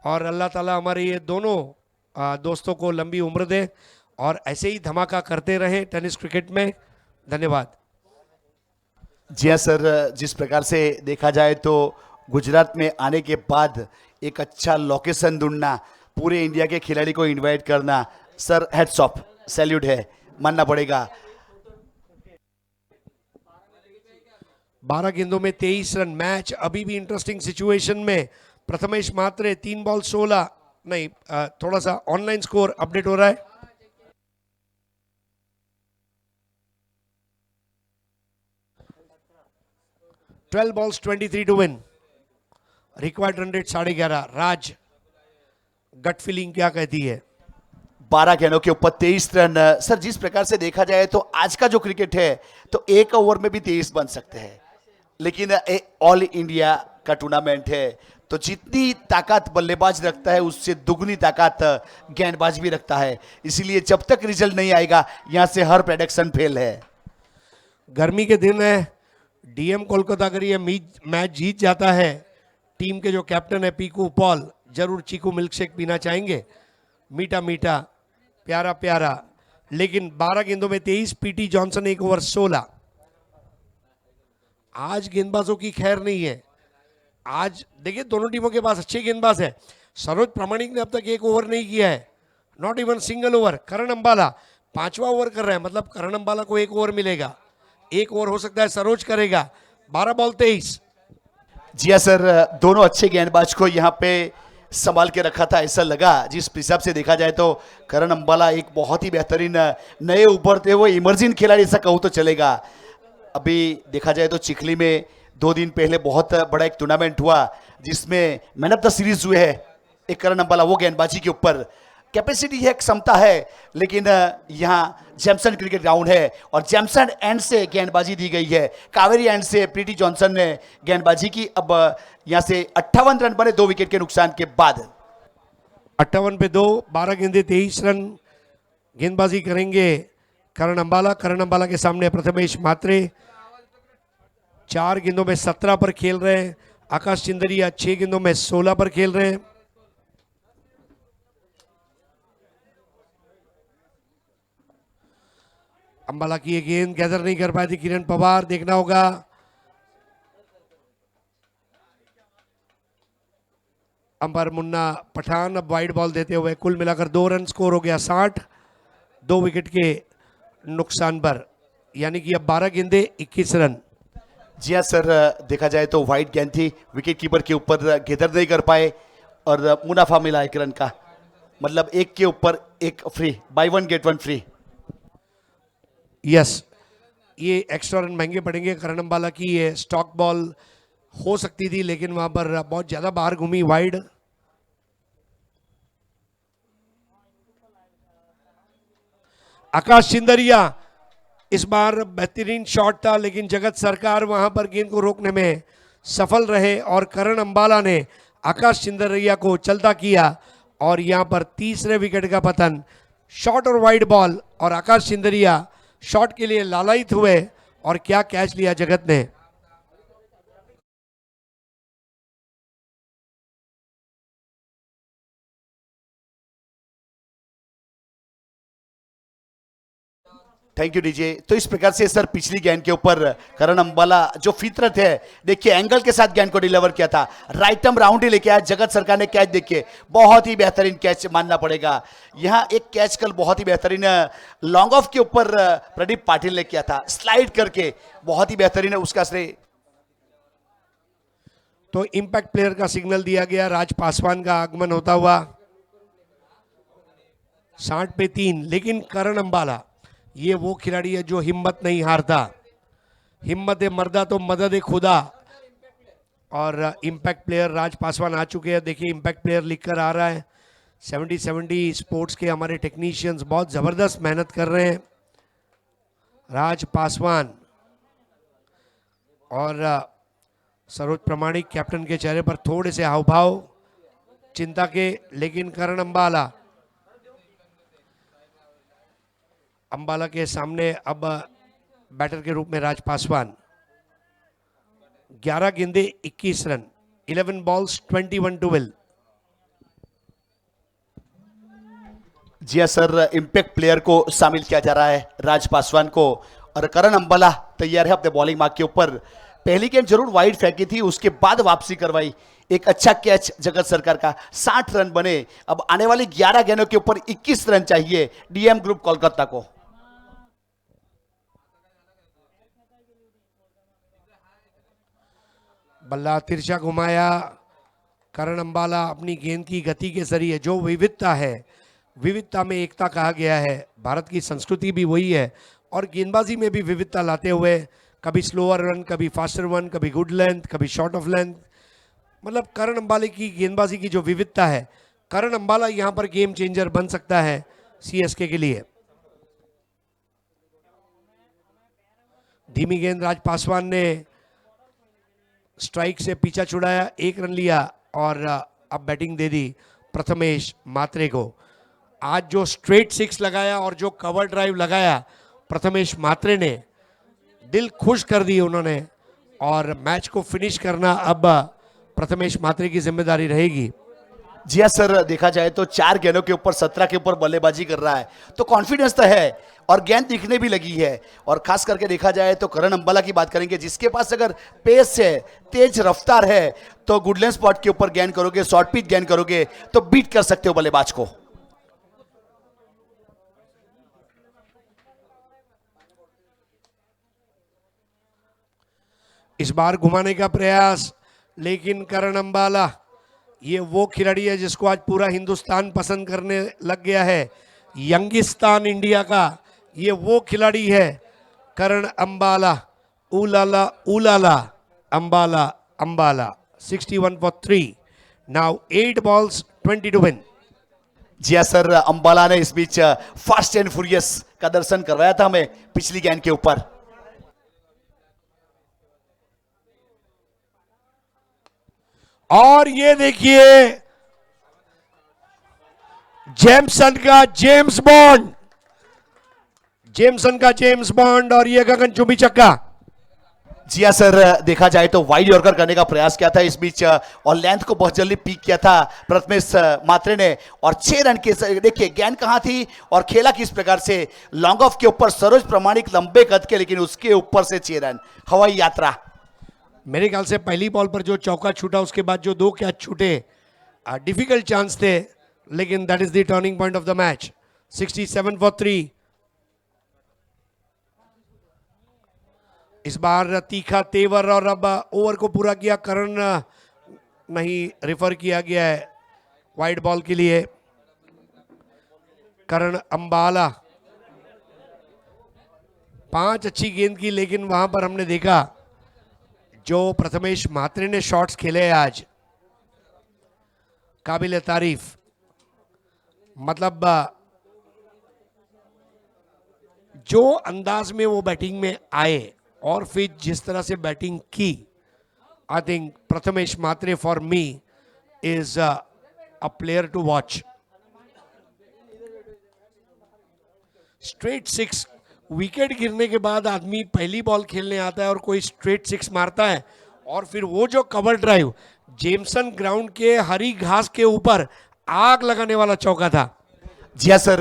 और अल्लाह ताला हमारे ये दोनों दोस्तों को लंबी उम्र दे और ऐसे ही धमाका करते रहें टेनिस क्रिकेट में। धन्यवाद। जी हाँ सर, जिस प्रकार से देखा जाए तो गुजरात में आने के बाद एक अच्छा लोकेशन ढूंढना, पूरे इंडिया के खिलाड़ी को इनवाइट करना, सर हेड्स ऑफ, सैल्यूट है, मानना पड़ेगा। 12 गेंदों में 23 रन। मैच अभी भी इंटरेस्टिंग सिचुएशन में। प्रथमेश मात्रे 3 बॉल 16 नहीं, थोड़ा सा ऑनलाइन स्कोर अपडेट हो रहा है। Twelve balls 23 to win. Required run rate 11.5। Raj, gut feeling क्या कहती है? 12 गेंदों के ऊपर 23 रन। सर जिस प्रकार से देखा जाए तो आज का जो क्रिकेट है तो 1 ओवर में भी 23 बन सकते हैं, लेकिन ऑल इंडिया का टूर्नामेंट है तो जितनी ताकत बल्लेबाज रखता है उससे दुगनी ताकत गेंदबाज भी रखता है। इसीलिए जब तक रिजल्ट नहीं आएगा यहां से हर प्रेडिक्शन फेल है। गर्मी के दिन है, डीएम कोलकाता अगर ये मैच जीत जाता है, टीम के जो कैप्टन है पीकू पॉल जरूर चीकू मिल्क शेक पीना चाहेंगे, मीठा मीठा प्यारा प्यारा। लेकिन 12 गेंदों में 23, पीटी जॉनसन 1 ओवर 16। आज गेंदबाजों की खैर नहीं है। आज देखिए दोनों टीमों के पास अच्छे गेंदबाज है। सरोज प्रामाणिक ने अब तक 1 ओवर नहीं किया है, not even single over. Karan Ambala 5वां ओवर कर रहा है, मतलब करण अंबाला को 1 ओवर मिलेगा। 1 ओवर हो सकता है सरोज करेगा। 12 बॉल 23। जी हाँ सर, दोनों अच्छे गेंदबाज को यहाँ पे संभाल के रखा था ऐसा लगा। जिस हिसाब से देखा जाए तो करण अंबाला एक बहुत ही बेहतरीन नए उभरते हुए इमर्जिंग खिलाड़ी ऐसा कहूँ तो चलेगा। अभी देखा जाए तो चिखली में 2 दिन पहले बहुत बड़ा एक टूर्नामेंट हुआ जिसमें मैन ऑफ द सीरीज हुए है एक करण अंबाला। वो गेंदबाजी के ऊपर कैपेसिटी है, क्षमता है, लेकिन यहाँ जैमसन क्रिकेट ग्राउंड है और जैमसन एंड से गेंदबाजी दी गई है। कावेरी एंड से प्रीति जॉनसन ने गेंदबाजी की। अब यहाँ से 58 रन बने 2 विकेट के नुकसान के बाद। 58 पे 2, 12 गेंदे 23 रन। गेंदबाजी करेंगे करण अंबाला। करण अंबाला के सामने प्रथमेश मात्रे 4 गेंदों में 17 पर खेल रहे हैं। आकाश चिंदरिया 6 गेंदों में 16 पर खेल रहे हैं। अंबाला की ये गेंद गैदर नहीं कर पाई थी किरण पवार, देखना होगा। अंबर मुन्ना पठान अब वाइड बॉल देते हुए कुल मिलाकर 2 रन, स्कोर हो गया 60, 2 विकेट के नुकसान पर, यानी कि अब 12 गेंदे 21 रन। जी हाँ सर, देखा जाए तो वाइड गेंद थी, विकेट कीपर के ऊपर गेदर नहीं कर पाए और मुनाफा मिला 1 रन का, मतलब 1 के ऊपर 1 free, buy 1 get 1 free. Yes, ये एक्स्ट्रा रन महंगे पड़ेंगे। करण अंबाला की ये स्टॉक बॉल हो सकती थी लेकिन वहां पर बहुत ज्यादा बाहर घूमी वाइड। आकाश चिंदरिया इस बार बेहतरीन शॉट था लेकिन जगत सरकार वहां पर गेंद को रोकने में सफल रहे और करण अंबाला ने आकाश चिंदरिया को चलता किया और यहां पर तीसरे विकेट का पतन। शॉट और वाइड बॉल और आकाश चिंदरिया शॉट के लिए लालायित हुए और क्या कैच लिया जगत ने। Thank you DJ. तो इस प्रकार से सर पिछली गेंद के ऊपर करण अंबाला जो फितरत है, देखिए एंगल के साथ गेंद को डिलीवर किया था, राइट टर्म राउंड ही लेके आया। जगत सरकार ने कैच देखिए, बहुत ही बेहतरीन कैच मानना पड़ेगा। यहाँ एक कैच कल बहुत ही बेहतरीन लॉन्ग ऑफ के ऊपर प्रदीप पाटिल ने किया था, स्लाइड करके, बहुत ही बेहतरीन है उसका श्रेय। तो इंपैक्ट प्लेयर का सिग्नल दिया गया, राज पासवान का आगमन होता हुआ 60 पे 3। लेकिन करण अंबाला ये वो खिलाड़ी है जो हिम्मत नहीं हारता, हिम्मत मर्दा तो मदद खुदा। और इंपैक्ट प्लेयर राज पासवान आ चुके हैं। देखिए इंपैक्ट प्लेयर लिखकर आ रहा है। 70 स्पोर्ट्स के हमारे टेक्नीशियंस बहुत ज़बरदस्त मेहनत कर रहे हैं। राज पासवान और सरोज प्रमाणिक कैप्टन के चेहरे पर थोड़े से हाव भाव चिंता के, लेकिन करण अंबाला के सामने अब बैटर के रूप में राज पासवान। 11 गेंदे 21 रन, 11 बॉल्स 21 12। जी हाँ सर, इंपैक्ट प्लेयर को शामिल किया जा रहा है, राज पासवान को। और करण अंबाला तैयार है अपने बॉलिंग मार्क के ऊपर। पहली गेंद जरूर वाइड फेंकी थी, उसके बाद वापसी करवाई। एक अच्छा कैच जगत सरकार का, 60 रन बने। अब आने वाली 11 गेंदों के ऊपर 21 रन चाहिए डीएम ग्रुप कोलकाता को। बल्ला तिरछा घुमाया। करण अंबाला अपनी गेंद की गति के जरिए जो विविधता है, विविधता में एकता कहा गया है, भारत की संस्कृति भी वही है। और गेंदबाजी में भी विविधता लाते हुए कभी स्लोअर रन, कभी फास्टर वन, कभी गुड लेंथ, कभी शॉर्ट ऑफ लेंथ। मतलब करण अंबाला की गेंदबाजी की जो विविधता है, करण अंबाला यहां पर गेम चेंजर बन सकता है सीएसके के लिए। धीमी गेंद राज पासवान ने स्ट्राइक से पीछा छुड़ाया, 1 रन लिया और अब बैटिंग दे दी प्रथमेश मात्रे को। आज जो स्ट्रेट 6 लगाया और जो कवर ड्राइव लगाया प्रथमेश मात्रे ने, दिल खुश कर दी उन्होंने। और मैच को फिनिश करना अब प्रथमेश मात्रे की जिम्मेदारी रहेगी। जी हाँ सर, देखा जाए तो 4 गेंदों के ऊपर 17 के ऊपर बल्लेबाजी कर रहा है, तो कॉन्फिडेंस तो है और गेंद दिखने भी लगी है। और खास करके देखा जाए तो करण अंबाला की बात करेंगे, जिसके पास अगर पेस है, तेज रफ्तार है, तो गुडलैंड स्पॉट के ऊपर गेंद करोगे, शॉर्ट पिच गेंद करोगे तो बीट कर सकते हो बल्लेबाज को। इस बार घुमाने का प्रयास, लेकिन करण अंबाला ये वो खिलाड़ी है जिसको आज पूरा हिंदुस्तान पसंद करने लग गया है। यंगिस्तान इंडिया का ये वो खिलाड़ी है करण अंबाला। उलाला उलाला Ambala Ambala. 61 for 3। Now 8 balls 20 to win। जी हाँ सर, अंबाला ने इस बीच फास्ट एंड फ्यूरियस का दर्शन करवाया था हमें पिछली गेंद के ऊपर। और ये देखिए जेम्सन का जेम्स बॉन्ड, जेम्सन का जेम्स बॉन्ड और ये गगनचुंबी छक्का। जी हाँ सर, देखा जाए तो वाइड यॉर्कर करने का प्रयास किया था इस बीच और लेंथ को बहुत जल्दी पीक किया था प्रथमेश मात्रे ने। और 6 रन के, देखिए गेंद कहां थी और खेला किस प्रकार से। लॉन्ग ऑफ के ऊपर सरोज प्रमाणिक लंबे कद के, लेकिन उसके ऊपर से 6 रन, हवाई यात्रा। मेरे ख्याल से पहली बॉल पर जो चौका छूटा, उसके बाद जो 2 कैच छूटे, डिफिकल्ट चांस थे, लेकिन that is the turning point of the match. 67 for 3। इस बार तीखा तेवर और अब ओवर को पूरा किया करण नहीं रेफर किया गया है वाइड बॉल के लिए। करण अंबाला 5 अच्छी गेंद की, लेकिन वहां पर हमने देखा जो प्रथमेश मात्रे ने शॉट्स खेले आज, काबिल तारीफ। मतलब जो अंदाज में वो बैटिंग में आए और फिर जिस तरह से बैटिंग की, I think Prathamesh Mhatre for me is a player to watch. Straight 6, wicket गिरने के बाद आदमी पहली बॉल खेलने आता है और कोई स्ट्रेट 6 मारता है, और फिर वो जो कवर ड्राइव जेम्सन ग्राउंड के हरी घास के ऊपर आग लगाने वाला चौका था। जी हाँ सर,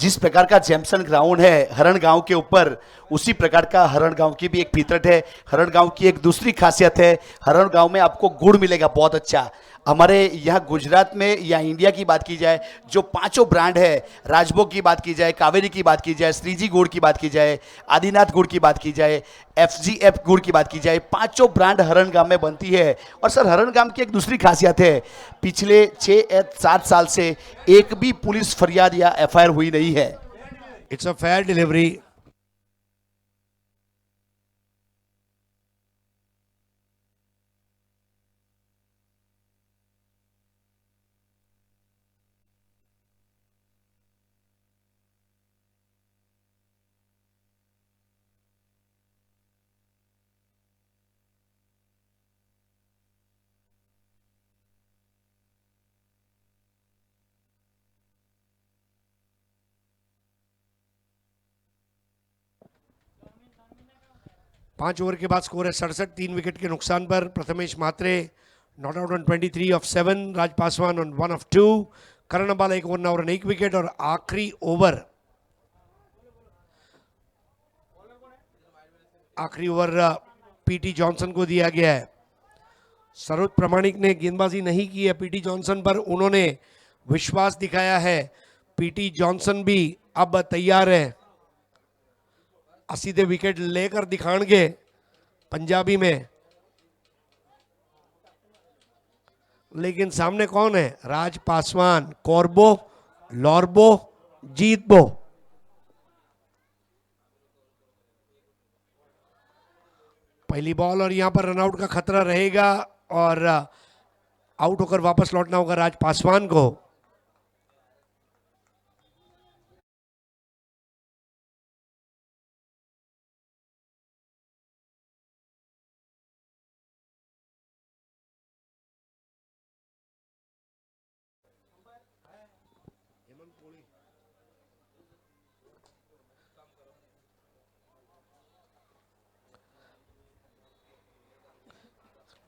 जिस प्रकार का जेम्सन ग्राउंड है हरण गांव के ऊपर, उसी प्रकार का हरण गांव की भी एक फितरत है। हरण गांव की एक दूसरी खासियत है, हरण गांव में आपको गुड़ मिलेगा बहुत अच्छा। हमारे यहाँ गुजरात में या इंडिया की बात की जाए, जो पांचों ब्रांड है, राजभोग की बात की जाए, कावेरी की बात की जाए, श्रीजी गुड़ की बात की जाए, आदिनाथ गुड़ की बात की जाए, FGF गुड़ की बात की जाए, पांचों ब्रांड हरणगाम में बनती है। और सर हरणगाम की एक दूसरी खासियत है, पिछले 6-7 साल से एक भी पुलिस फरियाद या FIR हुई नहीं है। It's a fair delivery. पांच ओवर के बाद स्कोर है 67, 3 विकेट के नुकसान पर। Prathamesh Mhatre not out on 23 of 7, Raj Paswan on 1 of 2, Karan Ambala 1 over ना और 1 विकेट। और आखिरी ओवर पीटी जॉनसन को दिया गया है। सरोज प्रामाणिक ने गेंदबाजी नहीं की है पीटी जॉनसन पर, उन्होंने विश्वास दिखाया है। पीटी जॉनसन भी अब तैयार है, सीधे विकेट लेकर दिखाएंगे पंजाबी में। लेकिन सामने कौन है? राज पासवान, कॉर्बो, लॉर्बो, जीतबो। पहली बॉल और यहां पर रनआउट का खतरा रहेगा और आउट होकर वापस लौटना होगा राज पासवान को।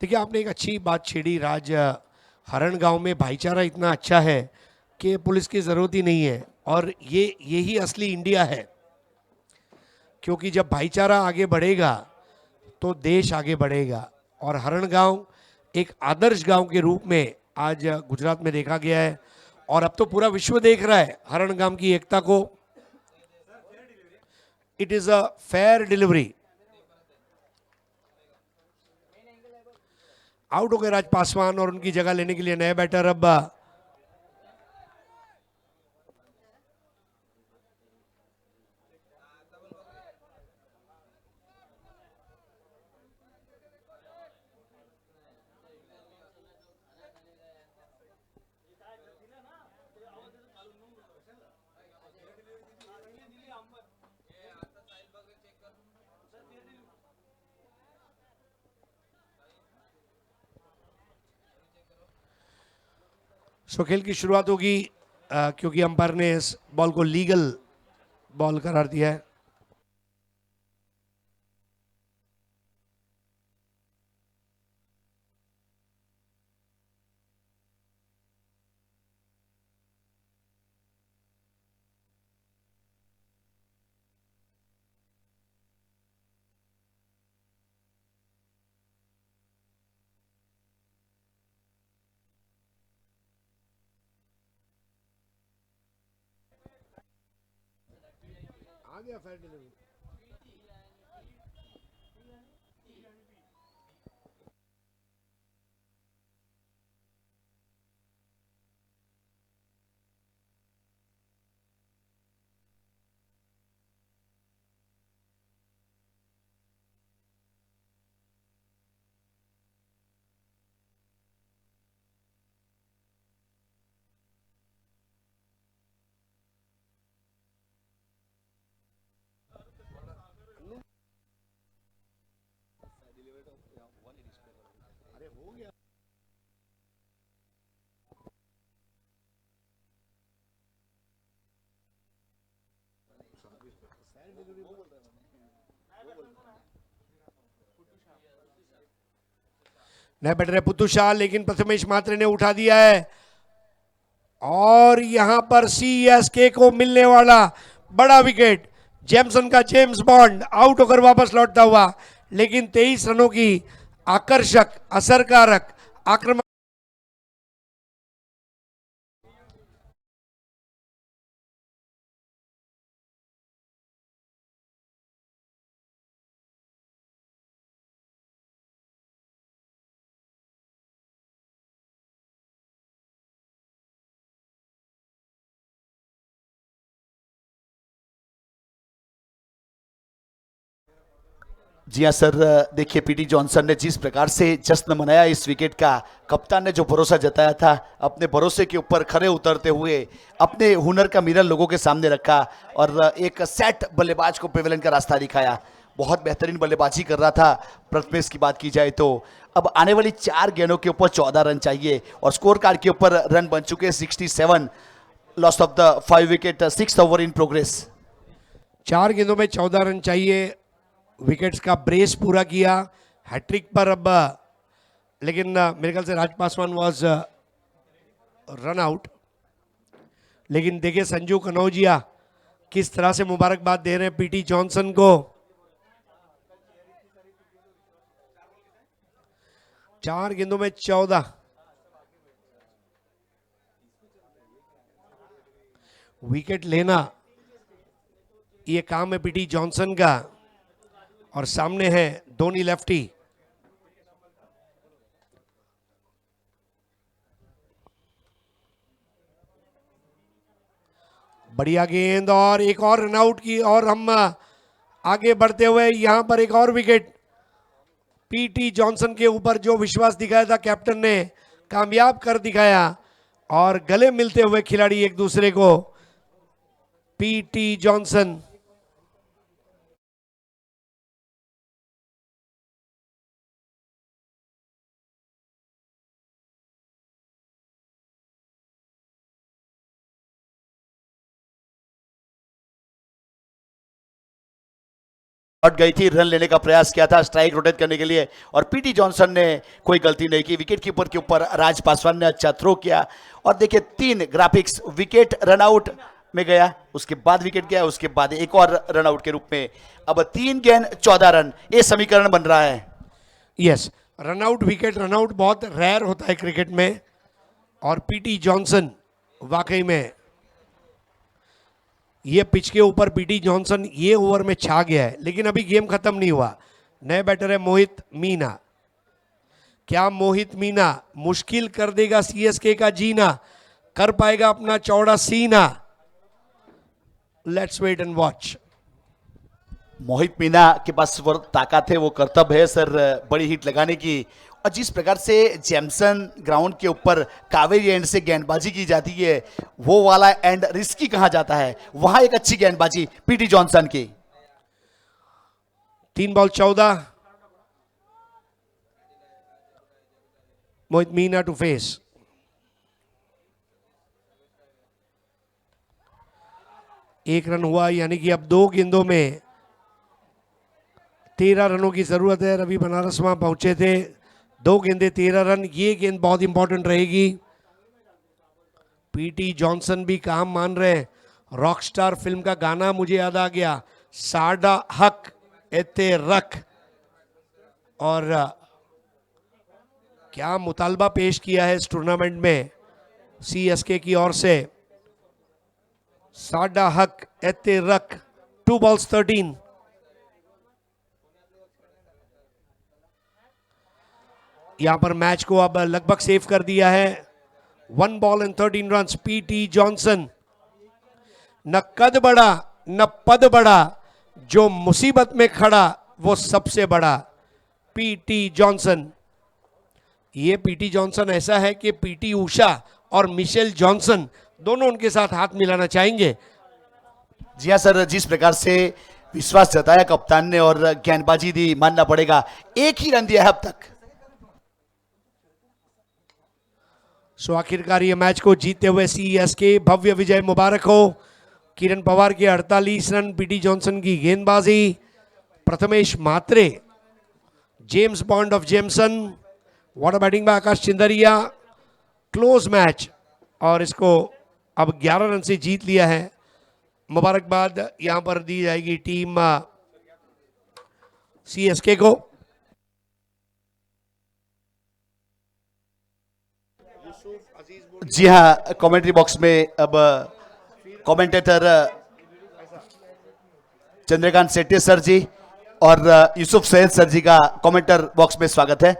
देखिए आपने एक अच्छी बात छेड़ी राज, हरण गांव में भाईचारा इतना अच्छा है कि पुलिस की ज़रूरत ही नहीं है। और यही असली इंडिया है, क्योंकि जब भाईचारा आगे बढ़ेगा तो देश आगे बढ़ेगा। और हरण गांव एक आदर्श गांव के रूप में आज गुजरात में देखा गया है और अब तो पूरा विश्व देख रहा है हरण गांव की एकता को। It is a fair delivery. Out हो गए राज पासवान और उनकी जगह लेने के लिए नए बैटर अब सो खेल की शुरुआत होगी क्योंकि अंपायर ने इस बॉल को लीगल बॉल करार दिया है। आ गया फेयर डिलीवरी। नए बैटर है पुत्तू शाह, लेकिन प्रथमेश मात्रे ने उठा दिया है और यहां पर CSK को मिलने वाला बड़ा विकेट। जेम्सन का जेम्स बॉन्ड आउट होकर वापस लौटता हुआ, लेकिन 23 रनों की आकर्षक असरकारक आक्रमण जी हाँ सर, देखिए पीटी जॉनसन ने जिस प्रकार से जश्न मनाया इस विकेट का, कप्तान ने जो भरोसा जताया था, अपने भरोसे के ऊपर खरे उतरते हुए अपने हुनर का मिरर लोगों के सामने रखा और एक सेट बल्लेबाज को पेवेलियन का रास्ता दिखाया। बहुत बेहतरीन बल्लेबाजी कर रहा था प्रथमेश की बात की जाए तो। अब आने वाली 4 गेंदों के ऊपर 14 रन चाहिए और स्कोर कार्ड के ऊपर रन बन चुके हैं 67। Loss of the 5 wicket, 6th over in progress. 4 गेंदों में 14 रन चाहिए, विकेट्स का ब्रेस पूरा किया, हैट्रिक पर अब लेकिन मेरे ख्याल से राज पासवान वाज रन आउट। लेकिन देखिए संजू कनौजिया किस तरह से मुबारकबाद दे रहे हैं पीटी जॉनसन को। 4 गेंदों में 14, विकेट लेना ये काम है पीटी जॉनसन का और सामने है धोनी लेफ्टी। बढ़िया गेंद और एक और रनआउट की और हम आगे बढ़ते हुए यहां पर एक और विकेट। पीटी जॉनसन के ऊपर जो विश्वास दिखाया था कैप्टन ने, कामयाब कर दिखाया और गले मिलते हुए खिलाड़ी एक दूसरे को। पीटी जॉनसन हट गई थी, रन लेने का प्रयास किया था स्ट्राइक रोटेट करने के लिए और पीटी जॉनसन ने कोई गलती नहीं की। विकेट कीपर के ऊपर राज पासवान ने अच्छा थ्रो किया और देखिए 3 ग्राफिक्स, विकेट रन आउट में गया, उसके बाद विकेट गया, उसके बाद एक और रन आउट के रूप में। अब 3 गेंद 14 रन, ये समीकरण बन रहा है। Yes, run out wicket run out बहुत रेयर होता है क्रिकेट में और पीटी जॉनसन वाकई में ये पिच के ऊपर पीटी जॉनसन ये ओवर में छा गया है। लेकिन अभी गेम खत्म नहीं हुआ, नए बैटर है मोहित मीना। क्या मोहित मीना मुश्किल कर देगा सीएसके का जीना, कर पाएगा अपना चौड़ा सीना? Let's wait and watch. Mohit Meena के पास वो ताकत है, वो कर्तव्य है सर बड़ी हिट लगाने की। और जिस प्रकार से जैमसन ग्राउंड के ऊपर कावेरी एंड से गेंदबाजी की जाती है, वो वाला एंड रिस्की कहा जाता है, वहां एक अच्छी गेंदबाजी पीटी जॉनसन की। 3 ball 14, Mohit Meena to face. एक रन हुआ, यानी कि अब 2 गेंदों में 13 रनों की जरूरत है। रवि बनारस वहां पहुंचे थे, 2 गेंदे 13 रन, ये गेंद बहुत इंपॉर्टेंट रहेगी। पीटी जॉनसन भी काम मान रहे हैं। रॉकस्टार फिल्म का गाना मुझे याद आ गया, साडा हक एते रख। और क्या मुतालबा पेश किया है इस टूर्नामेंट में सीएसके की ओर से, साडा हक एते रख। 2 balls 13। यहां पर मैच को अब लगभग सेव कर दिया है। 1 ball and 13 runs। PT Johnson, न कद बड़ा न पद बड़ा, जो मुसीबत में खड़ा वो सबसे बड़ा। पीटी जॉनसन, ये पीटी जॉनसन ऐसा है कि पीटी उषा और मिशेल जॉनसन दोनों उनके साथ हाथ मिलाना चाहेंगे। जी हाँ सर, जिस प्रकार से विश्वास जताया कप्तान ने और गेंदबाजी दी, मानना पड़ेगा। एक ही रन दिया है अब तक। सो आखिरकार ये मैच को जीतते हुए सीएसके भव्य विजय मुबारक हो। किरण पवार के 48 रन, पीटी जॉनसन की गेंदबाजी, Prathamesh Mhatre, James Bond of Jameson, water batting by Akash Chindariya. Close match और इसको अब 11 रन से जीत लिया है। मुबारकबाद यहां पर दी जाएगी टीम सीएसके को। जी हाँ, कमेंट्री बॉक्स में अब कमेंटेटर चंद्रकांत सेठी सर जी और यूसुफ सैयद सर जी का कमेंटर बॉक्स में स्वागत है।